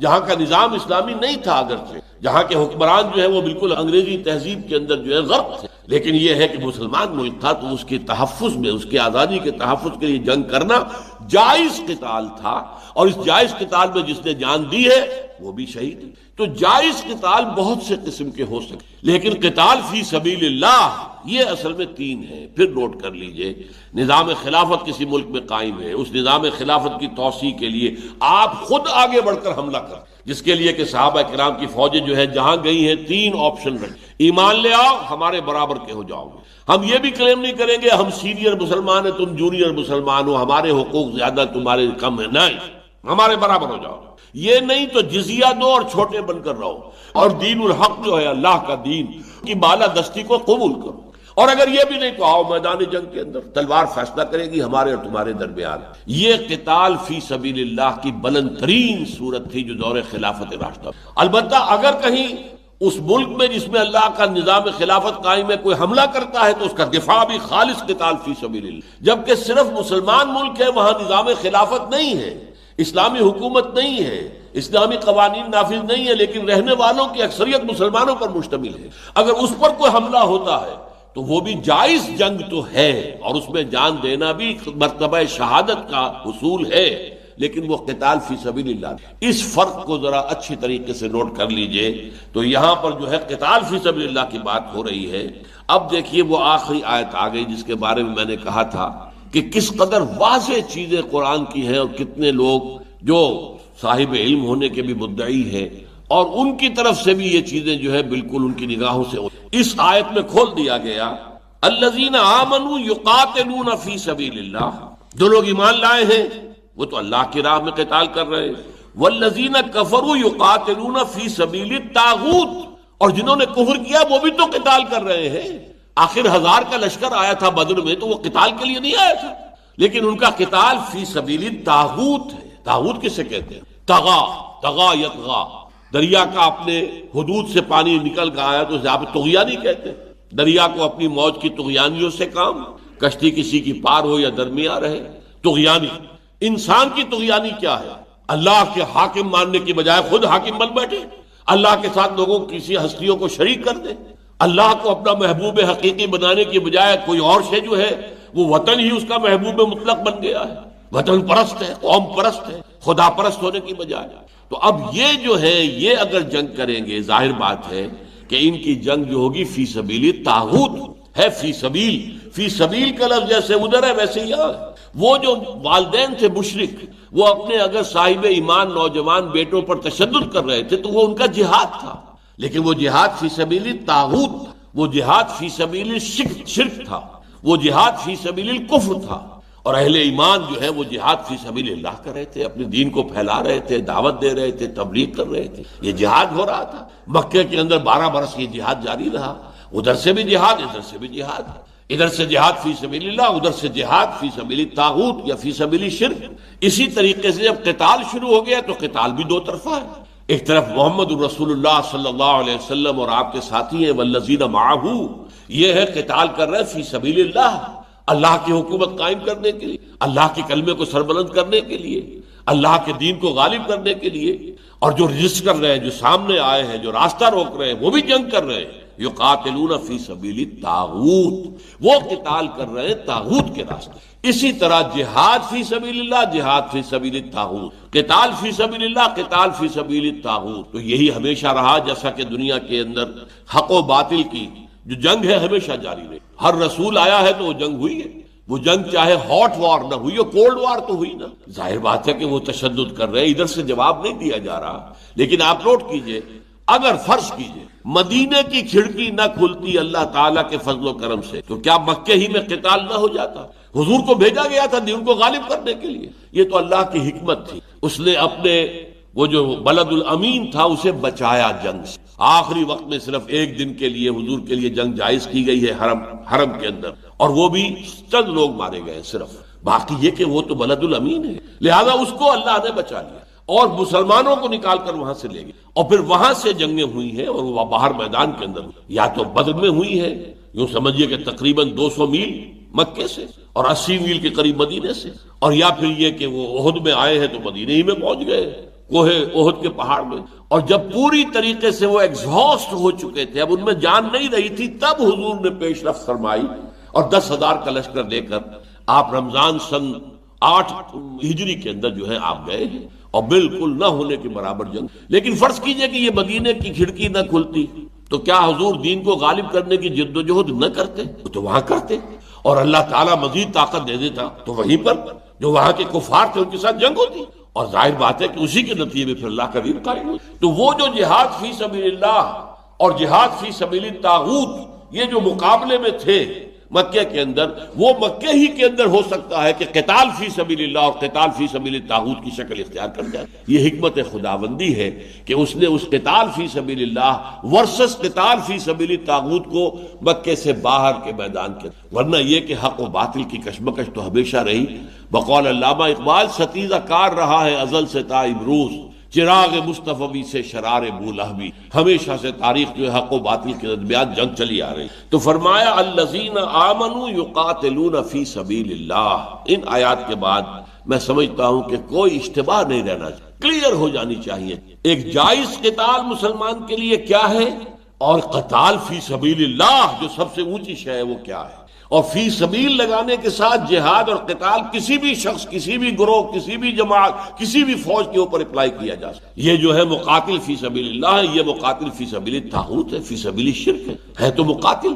جہاں کا نظام اسلامی نہیں تھا، اگرچہ جہاں کے حکمران جو ہے وہ بالکل انگریزی تہذیب کے اندر جو ہے غرق تھے، لیکن یہ ہے کہ مسلمان ملک تھا تو اس کے تحفظ میں، اس کی آزادی کے تحفظ کے لیے جنگ کرنا جائز قتال تھا، اور اس جائز قتال میں جس نے جان دی ہے وہ بھی شہید. تو جائز قتال بہت سے قسم کے ہو سکتے، لیکن قتال فی سبیل اللہ یہ اصل میں 3 ہے. پھر نوٹ کر لیجئے، نظام خلافت کسی ملک میں قائم ہے، اس نظام خلافت کی توسیع کے لیے آپ خود آگے بڑھ کر حملہ کر، جس کے لیے کہ صحابہ کرام کی فوجیں جو ہے جہاں گئی ہیں 3 آپشن رکھ. ایمان لے آؤ، ہمارے برابر کے ہو جاؤ گے۔ ہم یہ بھی کلیم نہیں کریں گے ہم سینئر مسلمان ہیں تم جونیئر مسلمان ہو، ہمارے حقوق زیادہ تمہارے کم ہیں، نہیں، ہمارے برابر ہو جاؤ۔ یہ نہیں تو جزیہ دو اور چھوٹے بن کر رہو، اور دین الحق جو ہے اللہ کا دین کی بالا دستی کو قبول کرو۔ اور اگر یہ بھی نہیں تو آؤ میدان جنگ کے اندر، تلوار فیصلہ کرے گی ہمارے اور تمہارے درمیان۔ یہ قتال فی سبیل اللہ کی بلند ترین صورت تھی جو دور خلافت راشدہ۔ البتہ اگر کہیں اس ملک میں جس میں اللہ کا نظام خلافت قائم ہے کوئی حملہ کرتا ہے تو اس کا دفاع بھی خالص قتال فی سبیل اللہ۔ جبکہ صرف مسلمان ملک ہے، وہاں نظام خلافت نہیں ہے، اسلامی حکومت نہیں ہے، اسلامی قوانین نافذ نہیں ہے، لیکن رہنے والوں کی اکثریت مسلمانوں پر مشتمل ہے۔ اگر اس پر کوئی حملہ ہوتا ہے تو وہ بھی جائز جنگ تو ہے، اور اس میں جان دینا بھی مرتبہ شہادت کا حصول ہے، لیکن وہ قتال فی سبیل اللہ۔ اس فرق کو ذرا اچھی طریقے سے نوٹ کر لیجئے۔ تو یہاں پر جو ہے قتال فی سبیل اللہ کی بات ہو رہی ہے۔ اب دیکھیے وہ آخری آیت آ گئی جس کے بارے میں نے کہا تھا کہ کس قدر واضح چیزیں قرآن کی ہیں، اور کتنے لوگ جو صاحب علم ہونے کے بھی مدعی ہیں اور ان کی طرف سے بھی یہ چیزیں جو ہے بالکل ان کی نگاہوں سے اس آیت میں کھول دیا گیا۔ الذین آمنوا یقاتلون فی سبیل اللہ، جو لوگ ایمان لائے ہیں وہ تو اللہ کی راہ میں قتال کر رہے ہیں۔ والذین کفروا یقاتلون فی سبیل الطاغوت، اور جنہوں نے کفر کیا وہ بھی تو قتال کر رہے ہیں۔ آخر 1000 کا لشکر آیا تھا بدر میں تو وہ قتال کے لیے نہیں آیا تھا، لیکن ان کا قتال فی سبیل الطاغوت ہے۔ طاغوت کسے کہتے ہیں؟ طغا یطغا، دریا کا اپنے حدود سے پانی نکل کے آیا تو اسے آپ طغیانی کہتے ہیں۔ دریا کو اپنی موج کی طغیانیوں سے کام، کشتی کسی کی پار ہو یا درمیان رہے، طغیانی۔ انسان کی طغیانی کیا ہے؟ اللہ کے حاکم ماننے کی بجائے خود حاکم بن بیٹھے، اللہ کے ساتھ لوگوں کسی ہستیوں کو شریک کر دے، اللہ کو اپنا محبوب حقیقی بنانے کی بجائے کوئی اور شے جو ہے وہ وطن ہی اس کا محبوب مطلق بن گیا ہے، وطن پرست ہے، قوم پرست ہے، خدا پرست ہونے کی بجائے۔ تو اب یہ جو ہے یہ اگر جنگ کریں گے، ظاہر بات ہے کہ ان کی جنگ جو ہوگی فی سبیل طاغوت ہے۔ فی سبیل کا لفظ جیسے ادھر ہے ویسے یہاں ہے۔ وہ جو والدین تھے مشرک، وہ اپنے اگر صاحب ایمان نوجوان بیٹوں پر تشدد کر رہے تھے تو وہ ان کا جہاد تھا، لیکن وہ جہاد فی سبیل طاغوت، وہ جہاد فی سبیل شرک تھا، وہ جہاد فی سبیل الکفر تھا۔ اور اہل ایمان جو ہے وہ جہاد فی سبیل اللہ کر رہے تھے، اپنے دین کو پھیلا رہے تھے، دعوت دے رہے تھے، تبلیغ کر رہے تھے، یہ جہاد ہو رہا تھا۔ مکہ کے اندر 12 برس یہ جہاد جاری رہا، ادھر سے بھی جہاد ادھر سے بھی جہاد، ادھر سے جہاد فی سبیل اللہ، ادھر سے جہاد فی سبیل طاغوت یا فی سبیل شرک۔ اسی طریقے سے جب قتال شروع ہو گیا تو قتال بھی دو طرفہ ہے۔ ایک طرف محمد رسول اللہ صلی اللہ علیہ وسلم اور آپ کے ساتھی ہیں والذین معہ، یہ ہے قتال کر رہے فی سبیل اللہ، اللہ کی حکومت قائم کرنے کے لیے، اللہ کے کلمے کو سربلند کرنے کے لیے، اللہ کے دین کو غالب کرنے کے لیے۔ اور جو رجسٹ کر رہے ہیں، جو سامنے آئے ہیں، جو راستہ روک رہے ہیں، وہ بھی جنگ کر رہے ہیں۔ یقاتلون فی سبیل الطاغوت، وہ قتال کر رہے ہیں طاغوت کے راستے۔ اسی طرح جہاد فی سبیل اللہ، جہاد فی سبیل الطاغوت، قتال فی سبیل اللہ، قتال فی سبیل الطاغوت۔ تو یہی ہمیشہ رہا، جیسا کہ دنیا کے اندر حق و باطل کی جو جنگ ہے ہمیشہ جاری رہی۔ ہر رسول آیا ہے تو وہ جنگ ہوئی ہے، وہ جنگ چاہے ہاٹ وار نہ ہوئی ہو، کولڈ وار تو ہوئی نا۔ ظاہر بات ہے کہ وہ تشدد کر رہے ہیں، ادھر سے جواب نہیں دیا جا رہا۔ لیکن آپ نوٹ کیجئے، اگر فرض کیجئے مدینے کی کھڑکی نہ کھلتی اللہ تعالیٰ کے فضل و کرم سے تو کیا مکہ ہی میں قتال نہ ہو جاتا؟ حضور کو بھیجا گیا تھا دین کو غالب کرنے کے لیے، یہ تو اللہ کی حکمت تھی۔ اس نے اپنے وہ جو بلد الامین تھا اسے بچایا جنگ سے۔ آخری وقت میں صرف ایک دن کے لیے حضور کے لیے جنگ جائز کی گئی ہے حرم کے اندر، اور وہ بھی چند لوگ مارے گئے صرف، باقی یہ کہ وہ تو بلد الامین ہے، لہذا اس کو اللہ نے بچا لیا اور مسلمانوں کو نکال کر وہاں سے لے گئے۔ اور پھر وہاں سے جنگیں ہوئی ہیں، اور وہ باہر میدان کے اندر یا تو بدر میں ہوئی ہے، یوں سمجھیے کہ تقریباً 200 میل مکے سے اور 80 میل کے قریب مدینے سے، اور یا پھر یہ کہ وہ احد میں آئے ہیں تو مدینے ہی میں پہنچ گئے، کوہ احد کے پہاڑ میں۔ اور جب پوری طریقے سے وہ ایگزہاسٹ ہو چکے تھے، اب ان میں جان نہیں رہی تھی، تب حضور نے پیش رفت فرمائی اور 10,000 کا لشکر لے کر آپ رمضان سن 8 ہجری کے اندر جو ہے آپ گئے ہیں، اور بالکل نہ ہونے کے برابر جنگ۔ لیکن فرض کیجئے کہ یہ مدینے کی کھڑکی نہ کھلتی تو کیا حضور دین کو غالب کرنے کی جد و جہد نہ کرتے؟ تو وہاں کرتے، اور اللہ تعالیٰ مزید طاقت دے دیتا تو وہیں پر جو وہاں کے کفار تھے ان کے ساتھ جنگ ہوتی، اور ظاہر بات ہے کہ اسی کے نتیجے میں پھر اللہ کا دین قائم ہو۔ تو وہ جو جہاد فی سبیل اللہ اور جہاد فی سبیل الطاغوت یہ جو مقابلے میں تھے مکے کے اندر، وہ مکے ہی کے اندر ہو سکتا ہے کہ قتال فی سبیل اللہ اور قتال فی سبیل الطاغوت کی شکل اختیار کر جائے۔ یہ حکمت خداوندی ہے کہ اس نے اس قتال فی سبیل اللہ ورسس قتال فی سبیل الطاغوت کو مکے سے باہر کے میدان کے، ورنہ یہ کہ حق و باطل کی کشمکش تو ہمیشہ رہی۔ بقول علامہ اقبال، ستیزہ کار رہا ہے ازل سے تا امروز، چراغ مصطفی سے شرار بولہبی، ہمیشہ سے تاریخ جو ہے حق و باطل کے درمیان جنگ چلی آ رہی۔ تو فرمایا الذین آمنوا یقاتلون فی سبیل اللہ۔ ان آیات کے بعد میں سمجھتا ہوں کہ کوئی اشتباہ نہیں رہنا چاہیے، کلیئر ہو جانی چاہیے ایک جائز قتال مسلمان کے لیے کیا ہے، اور قتال فی سبیل اللہ جو سب سے اونچی شے ہے وہ کیا ہے۔ اور فی سبیل لگانے کے ساتھ جہاد اور قتال کسی بھی شخص، کسی بھی گروہ، کسی بھی جماعت، کسی بھی فوج کے اوپر اپلائی کیا جا سکتا۔ یہ جو ہے مقاتل فی سبیل اللہ ہے، یہ مقاتل فی سبیل الطاغوت ہے، فی سبیل الشرک ہے تو مقاتل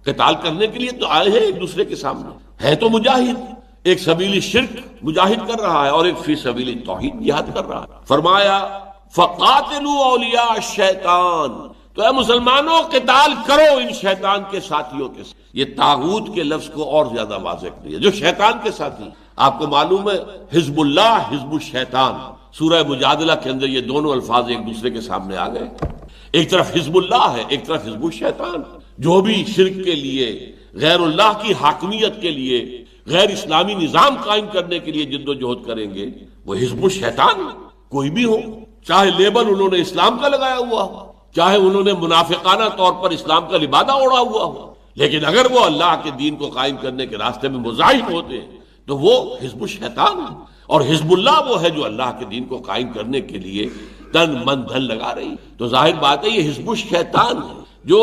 قتال کرنے کے لیے تو آئے ہیں ایک دوسرے کے سامنے، ہے تو مجاہد، ایک سبیل الشرک مجاہد کر رہا ہے اور ایک فی سبیل التوحید جہاد کر رہا ہے۔ فرمایا فقاتلوا اولیاء الشیطان، تو اے مسلمانوں قتال کرو ان شیطان کے ساتھیوں کے ساتھ۔ یہ طاغوت کے لفظ کو اور زیادہ واضح کر دیا، جو شیطان کے ساتھی۔ آپ کو معلوم ہے حزب اللہ، حزب الشیطان، سورہ مجادلہ کے اندر یہ دونوں الفاظ ایک دوسرے کے سامنے آ گئے۔ ایک طرف حزب اللہ ہے، ایک طرف حزب الشیطان۔ جو بھی شرک کے لیے، غیر اللہ کی حاکمیت کے لیے، غیر اسلامی نظام قائم کرنے کے لیے جد و جہد کریں گے، وہ حزب الشیطان کوئی بھی ہو، چاہے لیبل انہوں نے اسلام کا لگایا ہوا ہو، چاہے انہوں نے منافقانہ طور پر اسلام کا لبادہ اوڑھا ہوا ہو، لیکن اگر وہ اللہ کے دین کو قائم کرنے کے راستے میں مزاحم ہوتے ہیں تو وہ حزب الشیطان ہے۔ اور حزب اللہ وہ ہے جو اللہ کے دین کو قائم کرنے کے لیے تن من دھن لگا رہی۔ تو ظاہر بات ہے یہ حزب الشیطان ہے جو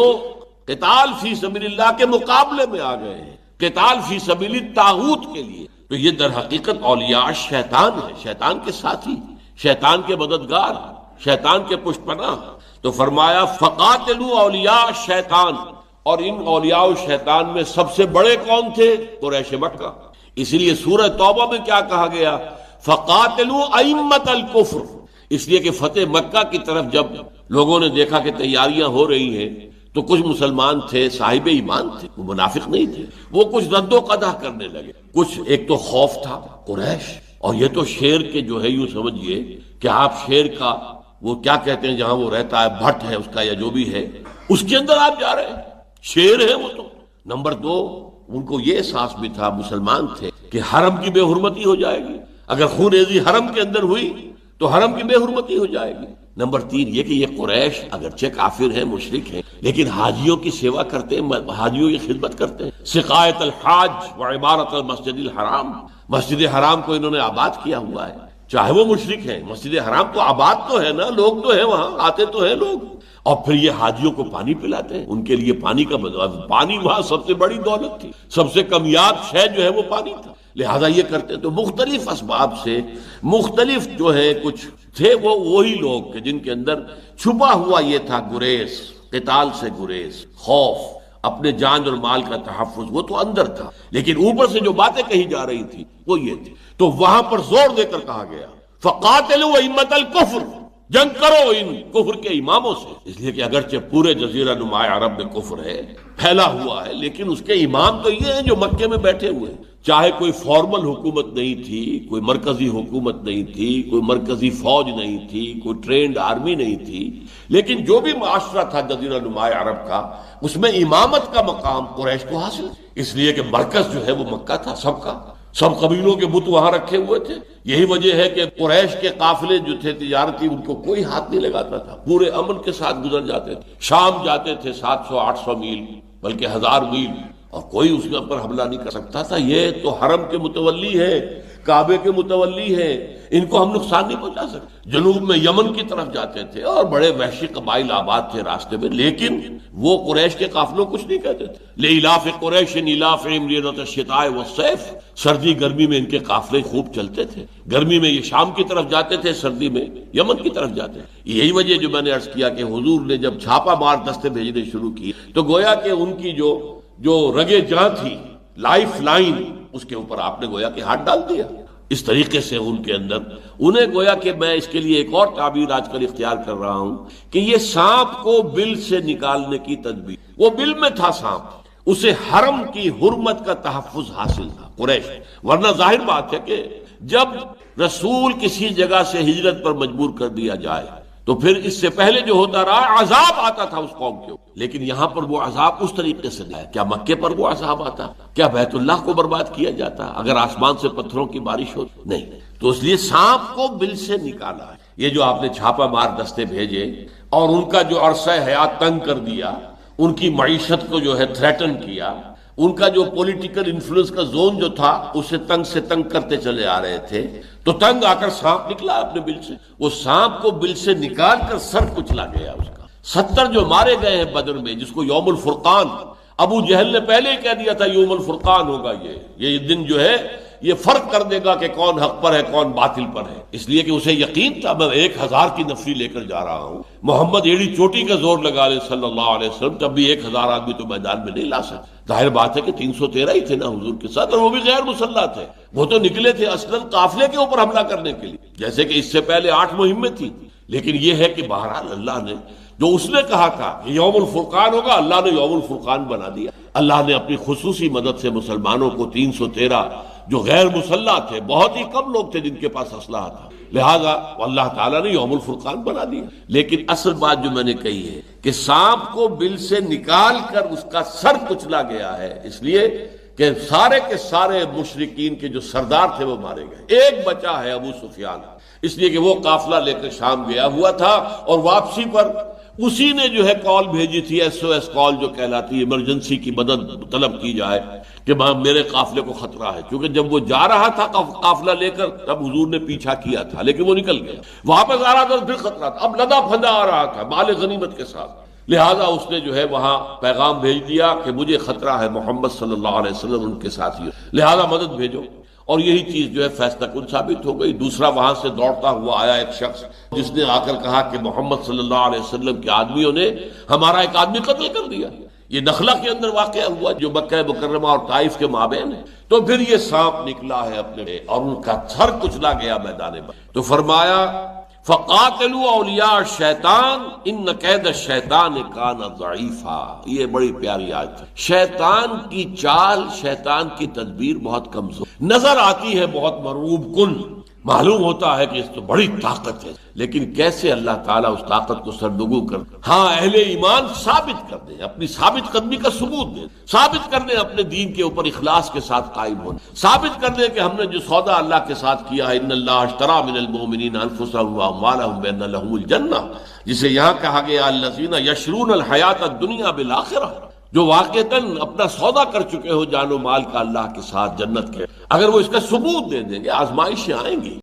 قتال فی سبیل اللہ کے مقابلے میں آ گئے ہیں، قتال فی سبیل الطاغوت کے لیے۔ تو یہ در حقیقت اولیاء شیطان ہے، شیطان کے ساتھی، شیطان کے مددگار، شیطان کے پشت پناہ۔ تو فرمایا فقاتلوا اولیاء الشیطان، اور ان اولیاء الشیطان میں سب سے بڑے کون تھے؟ قریش مکہ۔ اسی لیے سورہ توبہ میں کیا کہا گیا؟ فقاتلوا ائمۃ الکفر۔ اس لیے کہ فتح مکہ کی طرف جب لوگوں نے دیکھا کہ تیاریاں ہو رہی ہیں تو کچھ مسلمان تھے، صاحب ایمان تھے، وہ منافق نہیں تھے، وہ کچھ رد و قدح کرنے لگے۔ کچھ ایک تو خوف تھا قریش، اور یہ تو شیر کے جو ہے یوں سمجھیے کہ آپ شیر کا وہ کیا کہتے ہیں جہاں وہ رہتا ہے، بھٹ ہے اس کا یا جو بھی ہے، اس کے اندر آپ جا رہے ہیں، شیر ہے وہ تو۔ نمبر دو، ان کو یہ احساس بھی تھا، مسلمان تھے، کہ حرم کی بے حرمتی ہو جائے گی، اگر خون ریزی حرم کے اندر ہوئی تو حرم کی بے حرمتی ہو جائے گی۔ نمبر تین یہ کہ یہ قریش اگرچہ کافر ہیں، مشرک ہیں، لیکن حاجیوں کی سیوا کرتے ہیں، حاجیوں کی خدمت کرتے ہیں۔ سقایت الحاج و عمارت المسجد الحرام، مسجد حرام کو انہوں نے آباد کیا ہوا ہے، چاہے وہ مشرک ہیں، مسجد حرام تو آباد تو ہے نا، لوگ تو ہیں وہاں، آتے تو ہیں لوگ، اور پھر یہ حاجیوں کو پانی پلاتے ہیں، ان کے لیے پانی کا پانی وہاں سب سے بڑی دولت تھی، سب سے کمیاب شے جو ہے وہ پانی تھا، لہذا یہ کرتے۔ تو مختلف اسباب سے مختلف جو ہے کچھ تھے وہ وہی لوگ کہ جن کے اندر چھپا ہوا یہ تھا گریز، قتال سے گریز، خوف، اپنے جان اور مال کا تحفظ، وہ تو اندر تھا، لیکن اوپر سے جو باتیں کہی جا رہی تھی وہ یہ تھی۔ تو وہاں پر زور دے کر کہا گیا فقاتلوا ائمۃ الکفر، جنگ کرو ان کفر کے اماموں سے، اس لیے کہ اگرچہ پورے جزیرہ نما عرب میں کفر ہے، پھیلا ہوا ہے، لیکن اس کے امام تو یہ ہیں جو مکے میں بیٹھے ہوئے ہیں۔ چاہے کوئی فارمل حکومت نہیں تھی، کوئی مرکزی حکومت نہیں تھی، کوئی مرکزی فوج نہیں تھی، کوئی ٹرینڈ آرمی نہیں تھی، لیکن جو بھی معاشرہ تھا جزیرہ نما عرب کا، اس میں امامت کا مقام قریش کو حاصل، اس لیے کہ مرکز جو ہے وہ مکہ تھا سب کا، سب قبیلوں کے بت وہاں رکھے ہوئے تھے۔ یہی وجہ ہے کہ قریش کے قافلے جو تھے تجارتی، ان کو کوئی ہاتھ نہیں لگاتا تھا، پورے امن کے ساتھ گزر جاتے تھے، شام جاتے تھے 700-800 میل بلکہ 1000 میل، اور کوئی اس کے اوپر حملہ نہیں کر سکتا تھا۔ یہ تو حرم کے متولی ہے، کعبے کے متولی ہے، ان کو ہم نقصان نہیں پہنچا سکتے۔ جنوب میں یمن کی طرف جاتے تھے اور بڑے وحشی قبائل آباد تھے راستے میں، لیکن وہ قریش کے قافلوں کچھ نہیں کہتے تھے۔ لإلاف قریش إیلافهم رحلة الشتاء والصيف، سردی گرمی میں ان کے قافلے خوب چلتے تھے، گرمی میں یہ شام کی طرف جاتے تھے، سردی میں یمن کی طرف جاتے تھے۔ یہی وجہ جو میں نے عرض کیا کہ حضور نے جب چھاپا مار دستے بھیجنے شروع کی تو گویا کہ ان کی جو رگے جاں تھی، لائف لائن، اس کے اوپر آپ نے گویا کہ ہاتھ ڈال دیا۔ اس طریقے سے ان کے اندر انہیں گویا کہ میں اس کے لیے ایک اور تعبیر آج کل اختیار کر رہا ہوں کہ یہ سانپ کو بل سے نکالنے کی تدبیر، وہ بل میں تھا سانپ، اسے حرم کی حرمت کا تحفظ حاصل تھا قریش، ورنہ ظاہر بات ہے کہ جب رسول کسی جگہ سے ہجرت پر مجبور کر دیا جائے تو پھر اس سے پہلے جو ہوتا رہا عذاب آتا تھا اس قوم کے اوپر، لیکن یہاں پر وہ عذاب اس طریقے سے نہیں ہے۔ کیا مکے پر وہ عذاب آتا؟ کیا بیت اللہ کو برباد کیا جاتا اگر آسمان سے پتھروں کی بارش ہوتی؟ نہیں۔ تو اس لیے سانپ کو بل سے نکالا ہے۔ یہ جو آپ نے چھاپا مار دستے بھیجے اور ان کا جو عرصہ حیات تنگ کر دیا، ان کی معیشت کو جو ہے تھریٹن کیا، ان کا جو پولیٹیکل انفلوئنس کا زون جو تھا اسے تنگ سے تنگ کرتے چلے آ رہے تھے، تو تنگ آ کر سانپ نکلا اپنے بل سے، وہ سانپ کو بل سے نکال کر سر کچلا گیا اس کا۔ 70 جو مارے گئے ہیں بدر میں، جس کو یوم الفرقان، ابو جہل نے پہلے ہی کہہ دیا تھا یوم الفرقان ہوگا، یہ دن جو ہے یہ فرق کر دے گا کہ کون حق پر ہے کون باطل پر ہے، اس لیے کہ اسے یقین تھا میں 1000 کی نفری لے کر جا رہا ہوں، محمد ایڑی چوٹی کا زور لگا لے صلی اللہ علیہ وسلم تب بھی 1000 آدمی تو میدان میں نہیں لا سکتے۔ ظاہر بات ہے کہ 313 ہی تھے نا حضور کے ساتھ، اور وہ بھی غیر مسلح تھے، وہ تو نکلے تھے اصلاً قافلے کے اوپر حملہ کرنے کے لیے، جیسے کہ اس سے پہلے 8 مہمیں تھیں، لیکن یہ ہے کہ بہرحال اللہ نے جو اس نے کہا تھا کہ یوم الفرقان ہوگا، اللہ نے یوم الفرقان بنا دیا۔ اللہ نے اپنی خصوصی مدد سے مسلمانوں کو 313 جو غیر مسلح تھے، بہت ہی کم لوگ تھے جن کے پاس اسلحہ تھا، لہذا اللہ تعالیٰ نے یوم الفرقان بنا دیا۔ لیکن اصل بات جو میں نے کہی ہے کہ سانپ کو بل سے نکال کر اس کا سر کچلا گیا ہے، اس لیے کہ سارے کے سارے مشرکین کے جو سردار تھے وہ مارے گئے، ایک بچا ہے ابو سفیان، اس لیے کہ وہ قافلہ لے کر شام گیا ہوا تھا، اور واپسی پر اسی نے جو ہے کال بھیجی تھی، SOS کال جو کہلاتی ہے، ایمرجنسی کی مدد طلب کی جائے کہ میرے قافلے کو خطرہ ہے، کیونکہ جب وہ جا رہا تھا قافلہ لے کر تب حضور نے پیچھا کیا تھا، لیکن وہ نکل گیا، واپس آ رہا تھا پھر خطرہ تھا، اب لدا پھندا آ رہا تھا مال غنیمت کے ساتھ، لہذا اس نے جو ہے وہاں پیغام بھیج دیا کہ مجھے خطرہ ہے محمد صلی اللہ علیہ وسلم ان کے ساتھی، لہذا مدد بھیجو، اور یہی چیز جو ہے فیصلہ کن ثابت ہو گئی۔ دوسرا وہاں سے دوڑتا ہوا آیا ایک شخص جس نے آ کر کہا کہ محمد صلی اللہ علیہ وسلم کے آدمیوں نے ہمارا ایک آدمی قتل کر دیا، یہ نخلا کے اندر واقعہ ہوا جو مکہ مکرمہ اور طائف کے مابین ہے، تو پھر یہ سانپ نکلا ہے اپنے اور ان کا سر کچلا گیا میدان میں، تو فرمایا فقاتلوا اولیاء الشیطان ان کید الشیطان کان ضعیفا۔ یہ بڑی پیاری آیت ہے، شیطان کی چال، شیطان کی تدبیر بہت کمزور نظر آتی ہے، بہت مرعوب کن، معلوم ہوتا ہے کہ اس تو بڑی طاقت ہے، لیکن کیسے اللہ تعالیٰ اس طاقت کو سرنگو کر ہاں اہل ایمان ثابت کر دیں، اپنی ثابت قدمی کا ثبوت دیں، ثابت کر دیں اپنے دین کے اوپر اخلاص کے ساتھ قائم ہونا، ثابت کر دیں کہ ہم نے جو سودا اللہ کے ساتھ کیا ہے، ان اللہ اشتری من المؤمنین انفسهم واموالهم بان لهم الجنہ، جسے یہاں کہا گیا الذین یشرون الحیات الدنیا بالآخرہ، جو واقعتاً اپنا سودا کر چکے ہو جان و مال کا اللہ کے ساتھ جنت کے، اگر وہ اس کا ثبوت دے دیں گے آزمائشیں آئیں گی۔